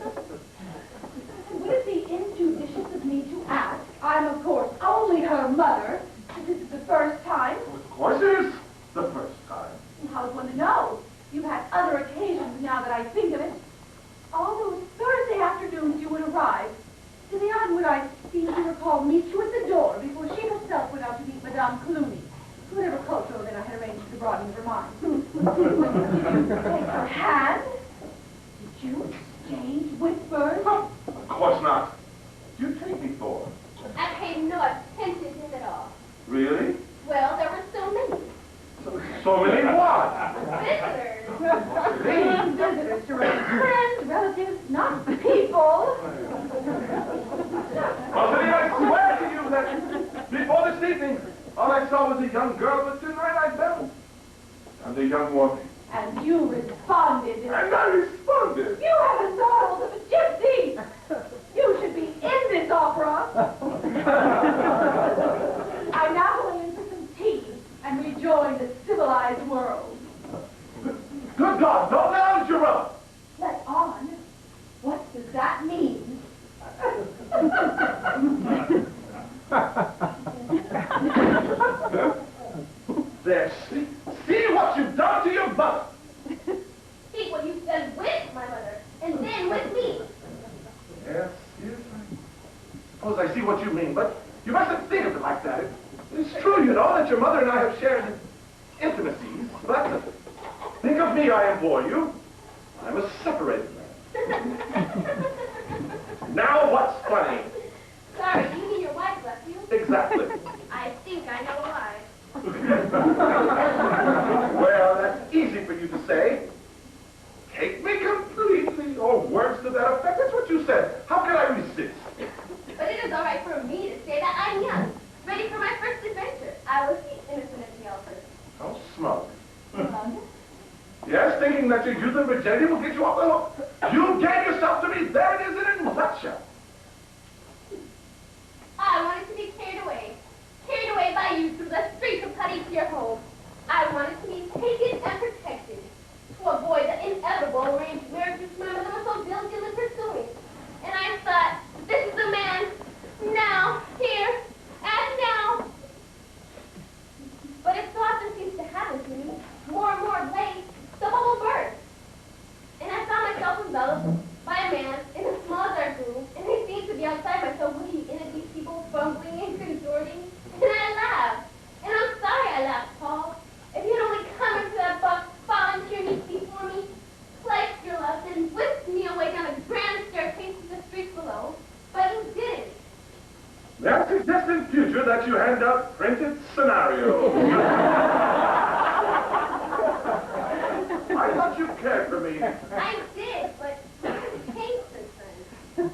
Would it be injudicious of me to ask? I'm, of course, only her mother. This is the first time.
Of course it is the first time.
How's one to know? You've had other occasions now that I think of it. All those Thursday afternoons you would arrive. Vivian would, I seem to recall, meet you at the door before she herself went out to meet Madame Clooney. Whatever culture then I had arranged to broaden her mind. Take her hand? Did you exchange whispers?
Of course not. What do you take me for?
I paid no attention to him at all.
Really?
Well, there were so many.
So many what?
Visitors.
Visitors to friends, relatives, not people.
Rosalie, I swear to you that before this evening, all I saw was a young girl, but tonight I felt. And a young woman.
And you responded.
And I responded.
You have the morals of a gypsy. You should be in this opera. I now go in for some tea and rejoin the civilized world.
Good God, don't let out your rub.
Let on? What does that mean?
There, see what you've done to your mother.
See what you said with my mother, and then with me.
Yes, I suppose I see what you mean, but you mustn't think of it like that. It's true, you know, that your mother and I have shared intimacies, but think of me, I implore you. I'm a separated man. Now what's funny?
Sorry, you mean your wife left you?
Exactly.
I think I know why.
Well, that's easy for you to say. Take me completely, or words to that effect. That's what you said. How can I resist?
But it is all right for me to say that I'm young, ready for my first adventure. I was the innocent of the elder.
How smug. Yes, thinking that your youth and virginity will get you off the hook. You gave yourself to me. There it is in a nutshell.
I wanted to be carried away by you through the streets of Paris to your home. I wanted to be taken and protected to avoid the inevitable arranged marriages my mother was so diligently pursuing. And I thought, this is the man, now, here, and now. But it so often seems to happen to me, more and more late, the bubble burst. And I found myself enveloped by a man in a small dark room, and I seemed to be outside myself looking in at these people fumbling and consorting, and I laughed. And I'm sorry I laughed, Paul. If you'd only come into that box, volunteer me before me, flexed your love, and whisked me away down a grand staircase to the streets below, but you didn't.
May I suggest in future that you hand out printed scenarios? I thought you cared for me.
I did, but things changed since then.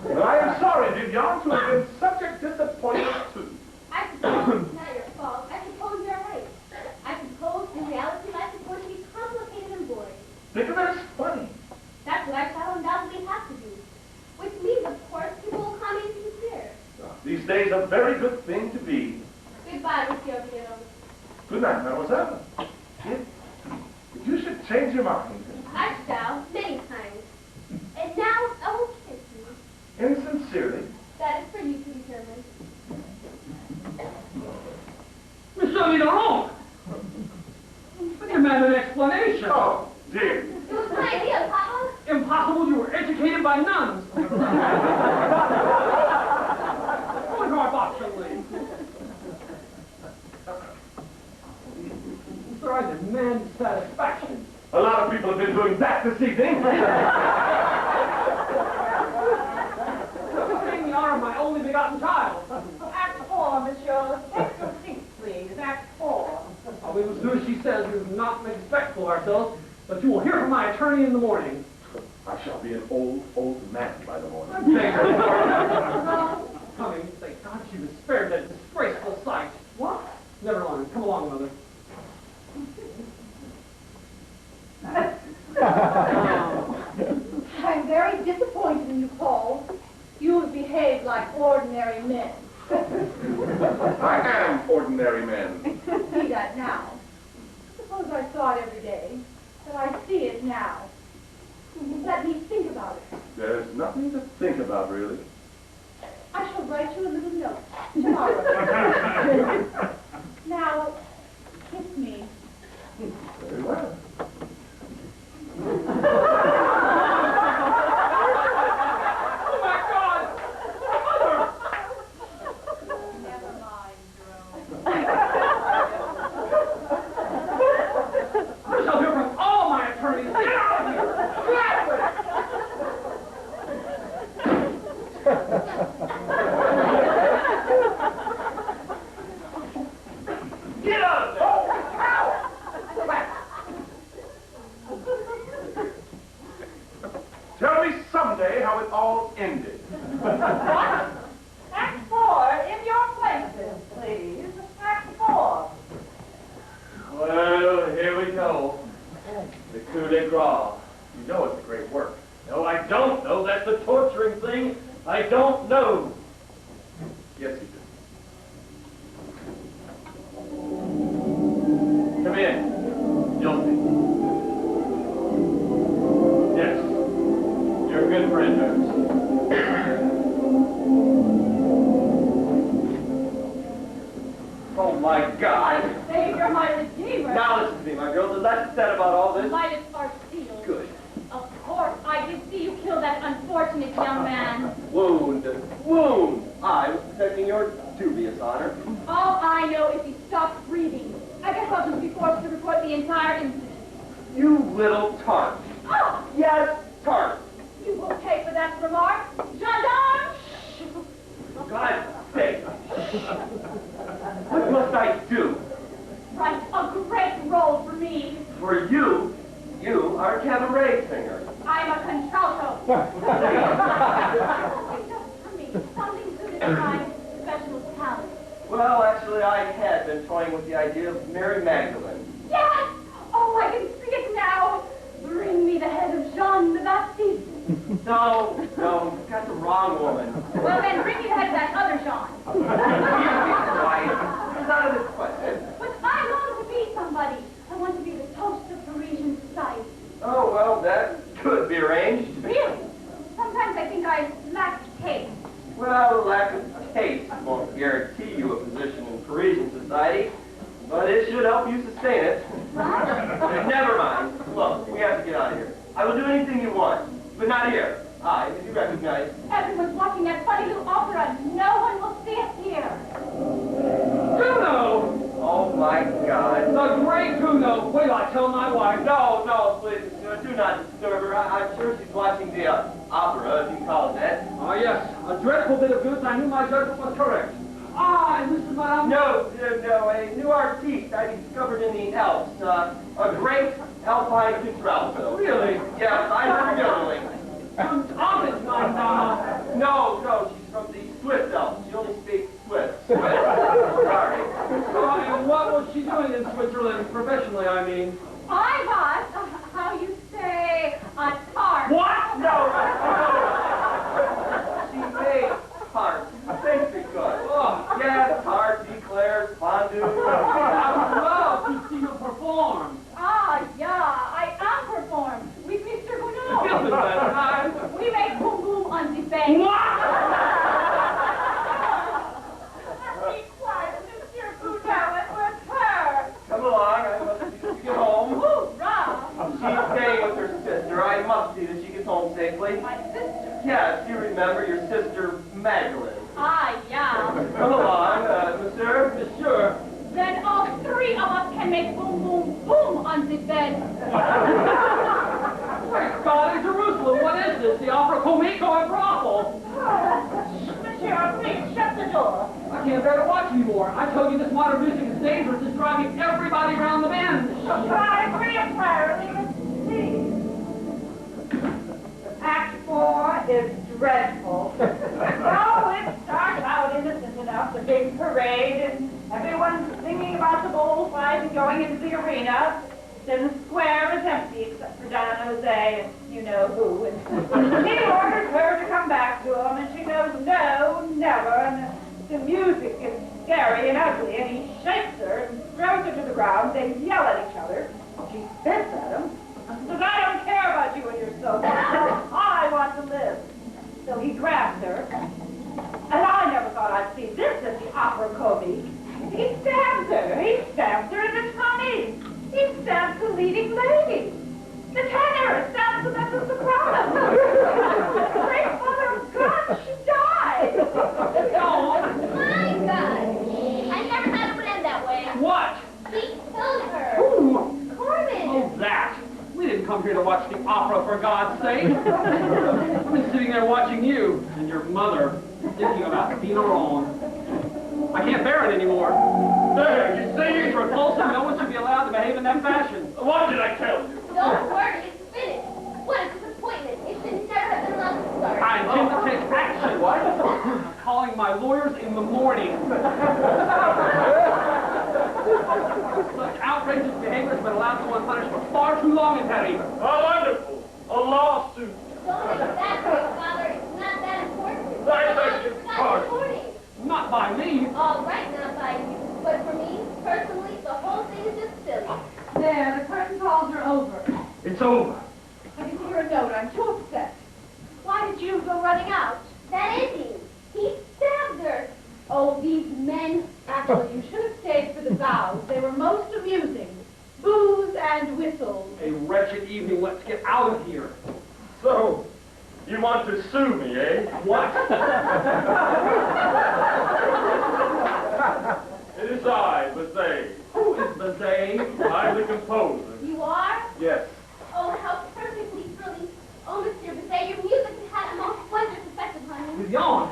Well, I am sorry, Vivian, to have been such a disappointment too.
I suppose it's not your fault. I suppose you're right. I suppose in reality life is going to be complicated and boring.
Think of it as funny.
That's what I shall undoubtedly have to do. Which means, of course, people will come in sincere.
These days, a very good thing to be.
Goodbye, Monsieur Villon.
Good night, mademoiselle. If you should change your mind.
I shall, many times. And now, I will kiss you.
Insincerely.
That is for you to determine.
Monsieur Villon! I demand an explanation.
Oh, dear.
It was my idea, Papa.
Impossible, you were educated by nuns. What our box shall leave? Sir, I demand satisfaction.
A lot of people have been doing that this evening.
Paying the honor of my only begotten child.
Act 4, monsieur. Take your seat, please. Act 4.
We will do as she says. We will not make a spectacle of ourselves, but you will hear from my attorney in the morning.
I shall be an old man by the morning.
Coming, thank God she was spared that disgraceful sight.
What?
Never mind. Come along, Mother.
I'm very disappointed in you, Paul. You have behaved like ordinary men.
I am ordinary men.
See that now. Suppose I saw it every day, but I see it now. Let me think about it.
There's nothing to think about, really.
I shall write you a little note tomorrow. Now, kiss me.
Very well.
Oh, my God! Mother!
Never mind, Jerome.
I shall hear from all
Oh, my God.
Savior, my Redeemer.
Now listen to me, my girl. The less said about all this.
Midas are sealed.
Good.
Of course, I did see you kill that unfortunate young man.
Wound. I was protecting your dubious honor.
All I know is he stopped breathing. I guess I'll just be forced to report the entire incident.
You little tart.
Oh,
Yes, tart.
you will pay for that remark. Gendarme!
For God's sake. What must I do?
Write a great role for me.
For you are a cabaret singer.
I'm a contralto. Just for me, something suited to my special talent.
Well, actually, I had been toying with the idea of Mary Magdalene.
Yes! Oh, I can see it now. Bring me the head of Jean the Baptiste.
No, you've got the wrong woman.
Well, then bring me the head of that other Jean.
Quiet. It's out of this question.
But I want to be somebody. I want to be the toast of Parisian society.
Oh, well, that could be arranged.
Really? Sometimes I think I lack taste.
Well, lack of taste won't guarantee you a position in Parisian society, but it should help you sustain it.
What?
Never mind. Look, we have to get out of here. I will do anything you want, but not here. As you recognize.
Everyone's watching that funny little opera. No one will see us here.
Kuno!
Oh, my God.
The great Kuno! Wait till I tell my wife.
No, please, do not disturb her. I'm sure she's watching the opera, if you call it that.
Ah, yes. A dreadful bit of goods. I knew my judgment was correct. And this is Madame...
No, a new artiste I discovered in the Alps. A great alpine contralto.
Really?
Yes, I heard yodeling.
Honest, my Donna.
No, she's from the Swiss Alps. She only speaks Swiss. Sorry.
And what was she doing in Switzerland, professionally, I mean?
I was, how you say, a tart.
What?
No. She made tarts. Pastry good.
Oh.
Yes, tarts, eclairs, fondue.
I would love to see you perform.
Ah, yeah, I am performed with Mr.
Isn't
Gounod.
that nice?
We make boom boom on the bank.
What?
Be quiet, Mr. Gounod, and with her.
Come along, I must see that you get home.
Hoorah!
She's staying with her sister. I must see that she gets home safely.
My sister.
Yes, you remember your sister Magdalene.
Ah, yeah.
Come along, monsieur.
Monsieur.
Then all three of us can make boom boom boom on the bed.
God in Jerusalem, what is this? The opera Comique or a brothel?
Monsieur, please shut the door.
I can't bear to watch anymore. I told you this modern music is dangerous. It's driving everybody around the bend.
I agree entirely. Let's see. Act 4 is dreadful. Oh, it starts out innocent enough, the big parade, and everyone's singing about the bullfight and going into the arena. Then the square is empty except for Don Jose and you know who. And he orders her to come back to him, and she goes, no, never. And the music is scary and ugly, and he shakes her and throws her to the ground. They yell at each other. She spits at him. Says, I don't care about you and your soul. I want to live. So he grabs her. And I never thought I'd see this at the Opera Comique. He stabs her. He stabs her in the tummy. He stabs the leading lady. The tenor stabs the mezzo soprano. Great Mother of God, she died.
My God! I never thought it would end that way.
What?
He killed her.
Who?
Corbin.
Oh, that. We didn't come here to watch the opera, for God's sake. I've been sitting there watching you and your mother thinking about Tina wrong. I can't bear it anymore.
There, you see?
It's repulsive. No one should be allowed to behave in that fashion.
What did I tell you?
Don't worry, it's finished. What a disappointment. It should never have been allowed to start.
I intend to take action. What? I'm calling my lawyers in the morning. Such outrageous behavior has been allowed to go unpunished for far too long in Paris.
Oh, wonderful. A lawsuit.
Don't exaggerate, Father. It's not that important.
I beg your
Stop
pardon.
recording.
Not by me.
All right, not by you. But for me, personally, the whole thing is just silly.
There, the curtain calls are over.
It's over.
I didn't hear a note. I'm too upset.
Why did you go running out? That ending. He stabbed her. Oh, these men. Actually, you should have stayed
the vows. They were most amusing. Booze and whistles.
A wretched evening. Let's get out of here.
So, you want to sue me, eh?
What?
It is I, Bazay.
Who is Bazay?
I'm the composer.
You are?
Yes.
Oh, how perfectly brilliant. Oh, Mr. Bisset, your music has had a most wondrous effect upon me.
Vivian.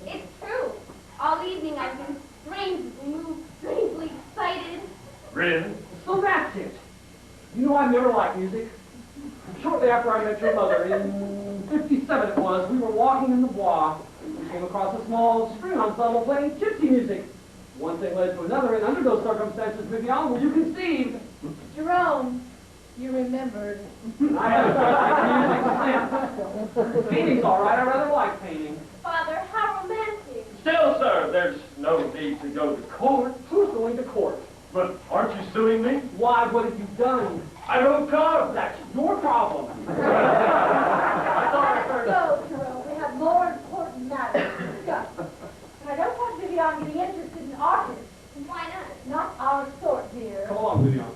It's true. All evening I've been strangely moved, strangely excited.
Really?
So that's it. You know, I've never liked music. Shortly after I met your mother, in '57 it was, we were walking in the Bois. We came across a small string ensemble playing gypsy music. One thing led to another, and under those circumstances, Vivian, will you conceive?
Jerome, you remembered.
I haven't touched music since. Painting's all right. I rather like painting.
Father, how romantic.
Still, sir, there's no need to go to court.
Who's going to court?
But aren't you suing me?
Why, what have you done?
I wrote cards.
That's your problem.
I thought I heard.
So, Jerome, we have more important matters to discuss. And I don't want Vivian getting interested in artists.
Why not?
Not our sort, dear.
Come along, Vivian.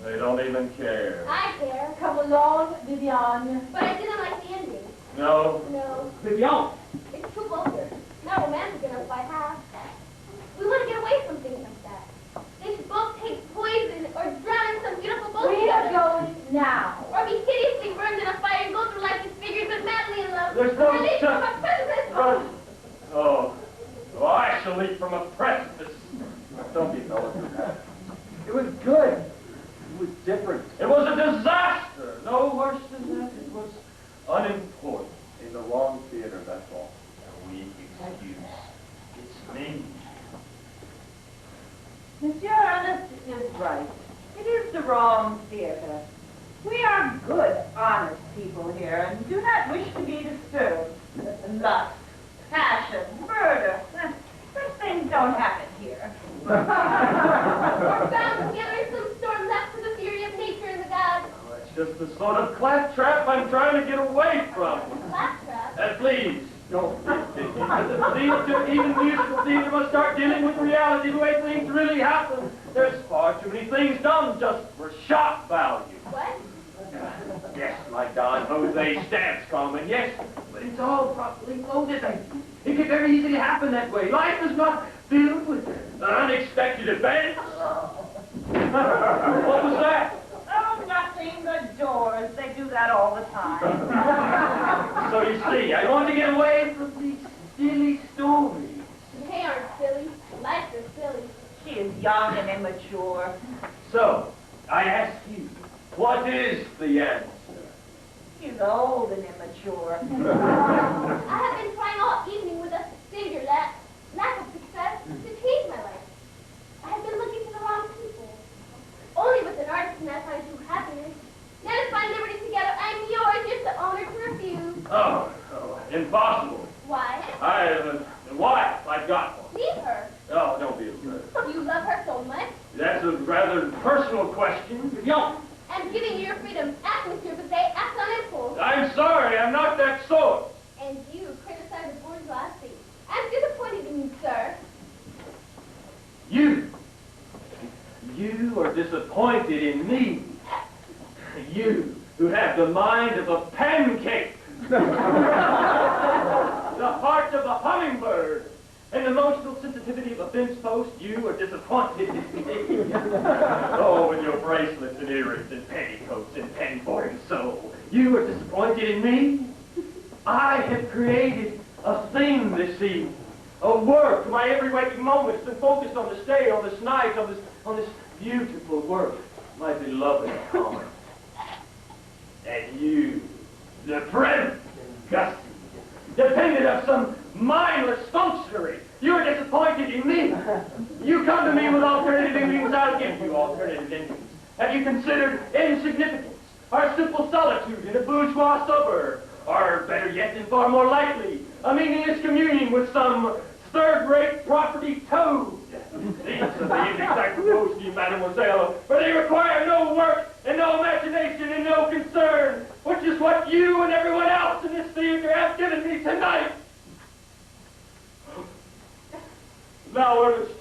They don't even care.
I care,
Come along, Vivian.
but I didn't like the ending.
No.
No,
Vivian.
it's too vulgar. Not romantic enough by half. We want to get away from things like that. They should both take poison or drown in some beautiful boat
We are
together.
going now.
Or be hideously burned in a fire and go through life disfigured but madly in love.
There's no
Released
such-
from a precipice.
Oh, I shall leap from a precipice. Don't be militant.
It was good. It was different.
It was a disaster. No worse than that. It was unimportant.
In the wrong theater, that's all.
A weak excuse. It's me.
Monsieur Ernest is right. It is the wrong theater. We are good, honest people here, and do not wish to be disturbed. Lust, passion, murder. Such things don't happen here.
We're bound together in some storm left to the fury of nature and the gods.
Well, that's just the sort of claptrap I'm trying to get away from.
Claptrap.
Please. No. Even musical theater must start dealing with reality the way things really happen. There's far too many things done just for shock value.
What?
Yes, like Don Jose's dance comment, yes, but it's all properly loaded. It could very easily happen that way. Life is not filled with unexpected events. What was that?
Oh, nothing. The doors. They do that all the time.
So you see, I want to get away from these silly stories.
They aren't silly. Life is silly.
She is young and immature.
So, I ask you, what is the answer?
She's old and immature.
I have been trying all evening with a singular lack of success to change my life. I have been looking for the wrong people. Only with an artist can I find true happiness. Let us find liberty together. I'm yours, just the owner to refuse.
Oh, impossible.
Why?
Why? I've got one.
Leave her.
Oh, don't be absurd.
You love her so much.
That's a rather personal question.
Vivian.
I'm giving you your freedom. Act, Monsieur Bisset. Act on impulse.
I'm sorry, I'm not that sort.
And you criticize the bourgeoisie. I'm disappointed in you, sir.
You are disappointed in me. You who have the mind of a pancake. The heart of a hummingbird. And the emotional sensitivity of a fence post, you are disappointed in me. Oh, with your bracelets and earrings and petticoats and penboard and soul, you are disappointed in me. I have created a thing this evening, a work. My every waking moment has been focused on this day, on this night, on this beautiful work, my beloved Comique. And you, the prim and gusty, dependent of some mindless functionary, you are disappointed in me. You come to me with alternative endings, I'll give you alternative endings. Have you considered insignificance, our simple solitude in a bourgeois suburb, or better yet and far more likely, a meaningless communion with some third-rate property toad? These are the endings I propose to you, mademoiselle, for they require no work and no imagination and no concern, which is what you and everyone else in this theater have given me tonight. Now, Ernest,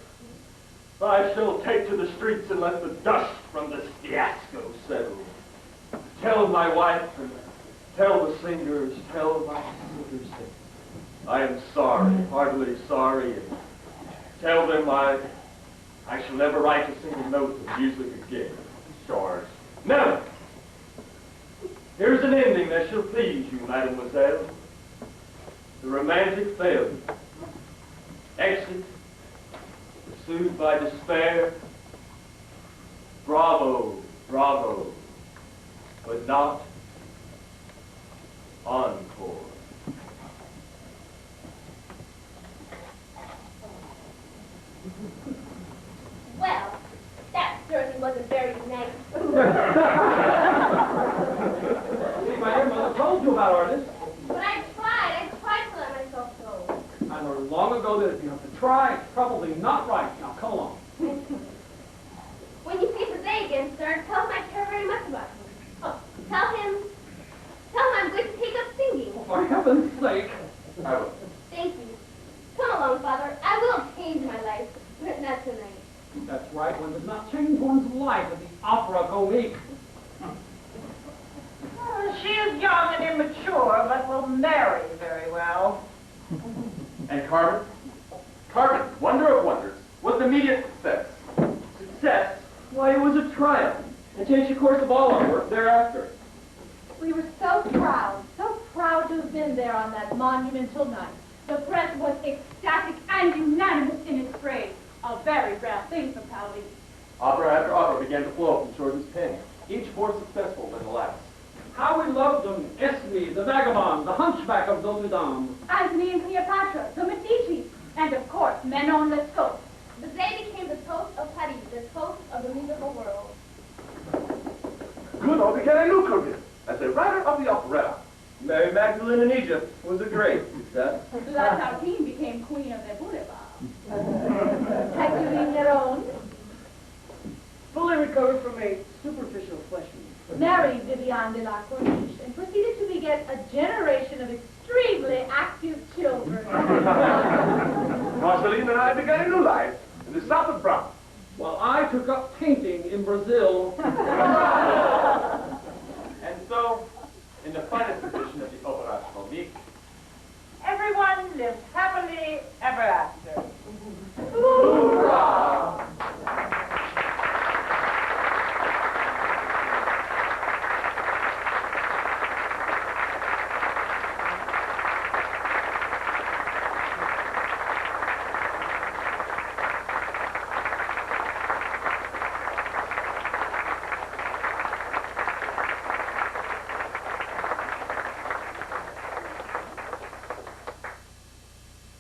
I shall take to the streets and let the dust from this fiasco settle. Tell my wife and tell the singers, tell my sisters that I am sorry, heartily sorry, and tell them I shall never write a single note of music again. George. Never. Here's an ending that shall please you, mademoiselle. The romantic failure. Exit. Pursued by despair. Bravo, bravo. But not encore.
Well, that certainly wasn't very nice.
See, my dear mother told you about artists.
But I tried to let myself go.
I learned long ago that if you have to try, it's probably not right. Now, come along.
When you see Jose again, sir, tell him I care very much about him. Oh, tell him I'm going to take up singing.
Oh, for heaven's sake.
I will.
Thank you. Come along, Father. I will change my life, but not tonight.
That's right, one does not change one's life at the opera comique.
She is young and immature, but will marry very well.
And Carmen? Carmen, wonder of wonders, was an immediate success.
Success? Why, it was a triumph, and changed the course of all our work thereafter.
We were so proud to have been there on that monumental night. The press was ecstatic and unanimous in its praise. A very rare thing for Paoli.
Opera after opera began to flow from George's pen, each more successful than the last.
How we loved them. Esme, the vagabond, the hunchback of Notre Dame.
Antony and Cleopatra, the Medici, and of course, Manon Lescaut.
Jose became the toast of Paris, the toast of the musical world.
Gounod began a new career as a writer of the operetta.
Mary Magdalene in Egypt was a great success.
La Tartine became queen of the boulevard. Had you your own?
Fully recovered from a superficial flesh wound.
Married Viviane de la Corniche and proceeded to beget a generation of extremely active children.
Marceline and I began a new life in the south of France.
While I took up painting in Brazil.
And so, in the finest edition of the Opera Comique,
Everyone lives happily ever after.
Hoorah!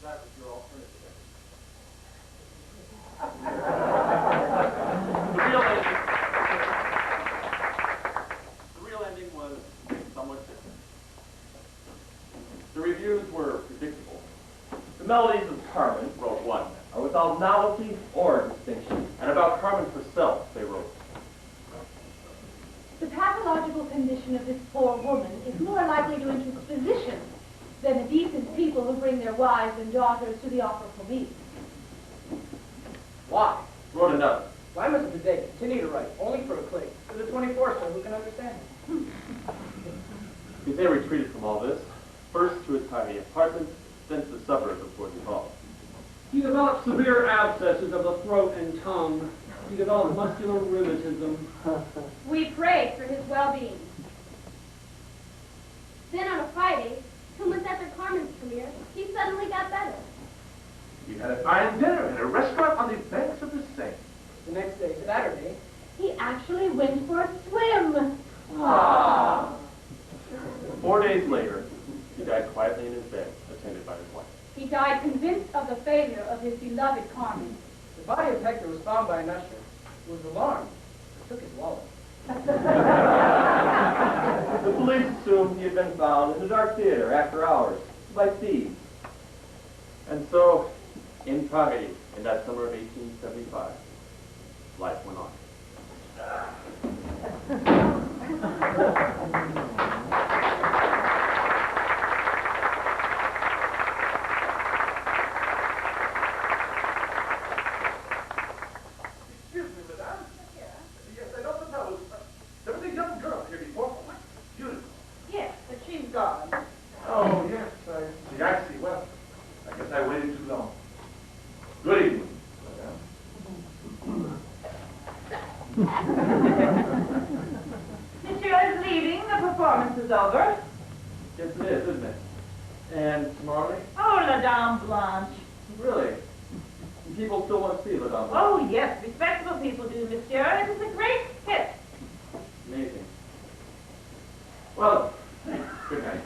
that was your alternative. The real ending was somewhat different. The reviews were predictable.
The melodies of Carmen,
Wrote one.
are without novelty or distinction.
And about Carmen herself, they wrote.
The pathological condition of this poor woman is more likely to interest physicians than the decent people who bring their wives and daughters to the opera comique.
Why?
Wrote another.
Why must Jose continue to write only for a clique? To the 24th, so who can understand him?
They retreated from all this, first to his tiny apartment, then to the suburbs of Forty Hall.
He developed severe abscesses of the throat and tongue. He developed muscular rheumatism.
We prayed for his well-being.
Then on a Friday, 2 months after Carmen's premiere, he suddenly got better.
We had a fine dinner at a restaurant on the banks of the Seine.
The next day, Saturday,
He actually went for a swim.
4 days later, he died quietly in his bed, attended by his wife.
He died convinced of the failure of his beloved Carmen.
the body of Hector was found by an usher who was alarmed and took his wallet.
The police assumed he had been found in a dark theater after hours by thieves.
And so, in Paris, in that summer of 1875, life went on.
Monsieur is leaving. The performance is over.
Yes, it is, isn't it? And tomorrow night?
Oh, La Dame Blanche.
Really? People still want to see La Dame Blanche?
Oh, yes, respectable people do, Monsieur. It is a great hit.
Amazing. Well, good night.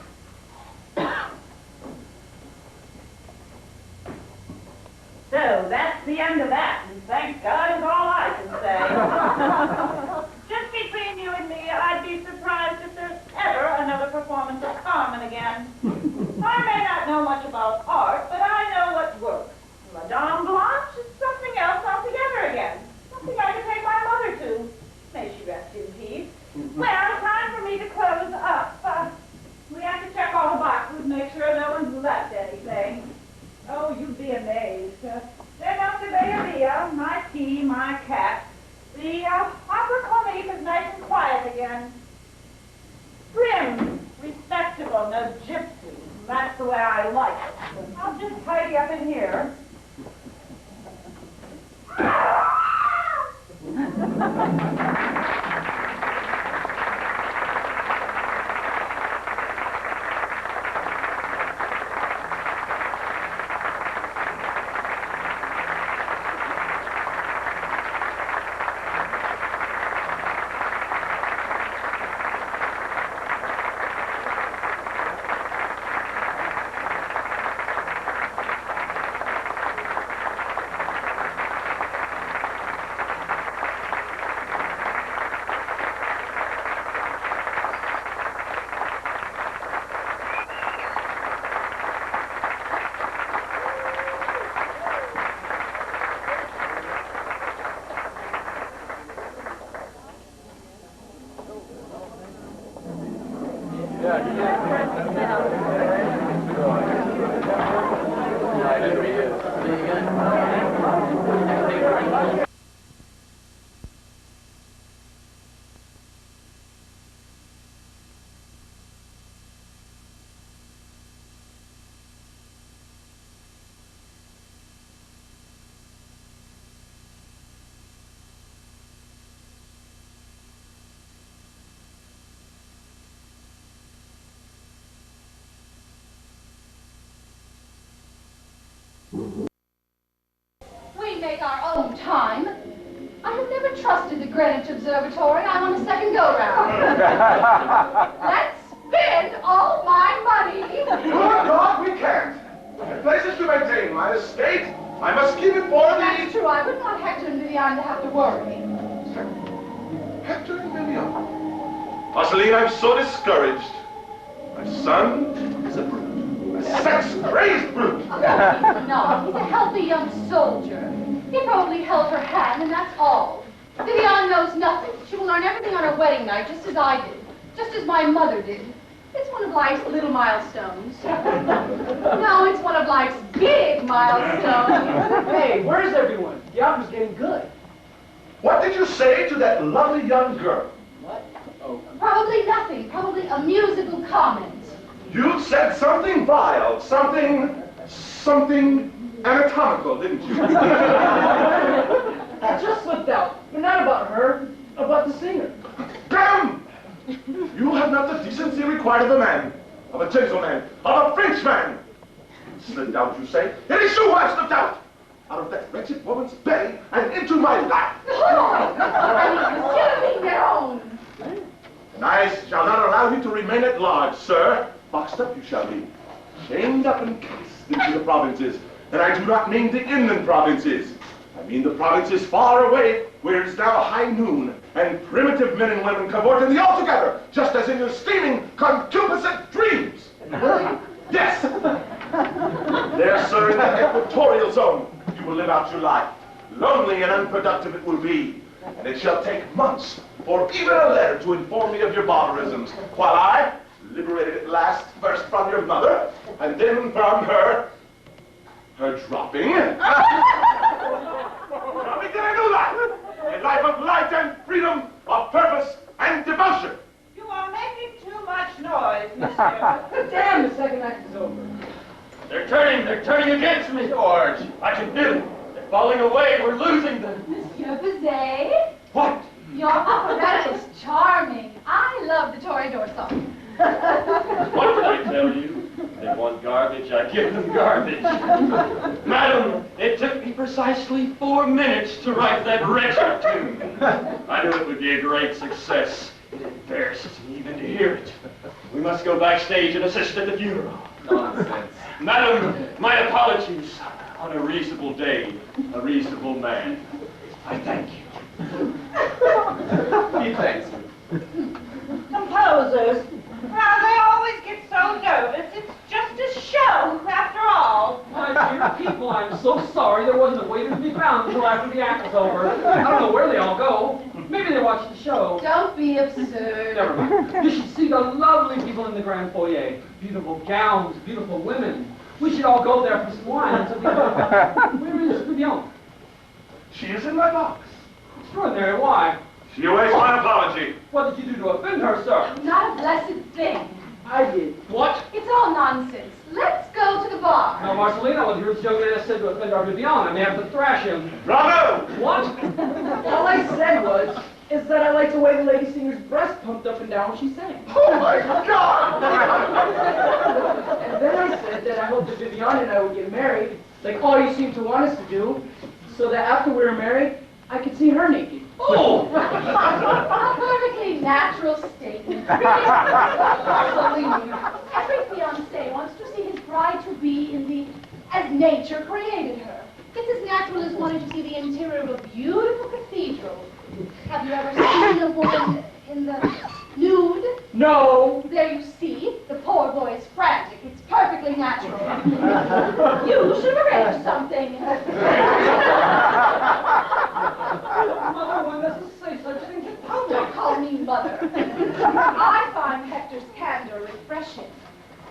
So, that's the end of that, and thank God is all I can say. Just between you and me, I'd be surprised if there's ever another performance of Carmen again. I may not know much about art, but I know what works. La Dame Blanche is something else altogether again. Something I can take my mother to. May she rest in peace. Well, time for me to close up. We have to check all the boxes, make sure no one's left anything. Oh, you'd be amazed. There must have been my tea, my cat. The opera comique is nice and quiet again. Prim, respectable, no gypsy. That's the way I like it. I'll just tidy up in here.
We make our own time. I have never trusted the Greenwich Observatory. I'm on a second go-round. Let's spend all my money.
Good God, we can't. The place is to maintain my estate. I must keep it for the...
That's true. I wouldn't want Hector and Vivian to have to worry.
Hector and Vivian. Marceline, I'm so discouraged. My son is a brute. A sex-crazed brute.
Oh, no, he's not. He's a healthy young soldier. He probably held her hand, and that's all. Vivian knows nothing. She will learn everything on her wedding night, just as I did. Just as my mother did. It's one of life's little milestones. No, it's one of life's big milestones.
Hey, where's everyone? The opera's getting good.
What did you say to that lovely young girl?
What? Oh.
Probably nothing. Probably a musical comment.
You said something vile, something anatomical, didn't you?
I just slipped out, but not about her, about the singer.
Damn! You have not the decency required of a man, of a gentleman, of a Frenchman. Slipped out, you say? It is you who have slipped out! Out of that wretched woman's belly and into my lap.
No! I mean, their own.
And I shall not allow you to remain at large, sir. Boxed up you shall be. Chained up and cast into the provinces. And I do not mean the inland provinces. I mean the provinces far away, where it is now high noon, and primitive men and women cavort in the altogether, just as in your steaming, concupiscent dreams. Yes. There, sir, in the equatorial zone, you will live out your life. Lonely and unproductive it will be. And it shall take months for even a letter to inform me of your barbarisms, while I, liberated at last, first from your mother, and then from her dropping. How did I do that? A life of light and freedom, of purpose and devotion.
You are making too much noise, monsieur.
Damn, the second act is over.
They're turning against me, George. I can feel it. They're falling away. We're losing them.
Monsieur Bizet?
What?
give them garbage. Madam, it took me precisely 4 minutes to write that wretched tune. I knew it would be a great success. It embarrasses me even to hear it. We must go backstage and assist at the funeral.
Nonsense.
Madam, my apologies. On a reasonable day, a reasonable man. I thank you.
He thanks me.
Composers, well, they always get so nervous. It's just a show, after all.
My dear people, I'm so sorry there wasn't a waiter to be found until after the act was over. I don't know where they all go. Maybe they watched the show.
Don't be absurd.
Never mind. You should see the lovely people in the grand foyer. Beautiful gowns, beautiful women. We should all go there for some wine until we go. Where is Vivian?
She is in my box.
Extraordinary. Why?
She awaits my apology.
What did you do to offend her, sir?
Not a blessed thing.
I did.
What?
It's all nonsense. Let's go to the bar.
Now, Marcelina, what this young man said to offend our Vivian, I may have to thrash him.
Bravo!
What?
All I said is that I like the way the lady singer's breast pumped up and down when she sang.
Oh my God!
And then I said that I hoped that Vivian and I would get married, like all you seem to want us to do, so that after we were married, I could see her naked.
Oh!
A perfectly natural statement. Absolutely. Every fiancé wants to see his bride to be as nature created her. It's as natural as wanting to see the interior of a beautiful cathedral. Have you ever seen a woman in the nude?
No.
There you see. The poor boy is frantic. It's perfectly natural. You should arrange something.
Mother, one doesn't say such things in public.
Don't call me mother. I find Hector's candor refreshing.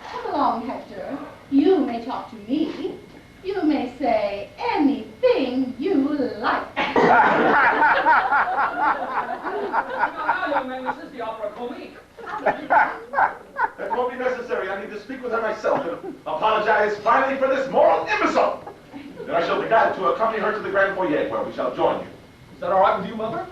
Come along, Hector. You may talk to me. You may say anything you like.
Now, young man, this is the opera Comique.
That won't be necessary. I need to speak with her myself and apologize finally for this moral imbecile. Then I shall be glad to accompany her to the grand foyer where we shall join you.
Is that all right with you, Mother?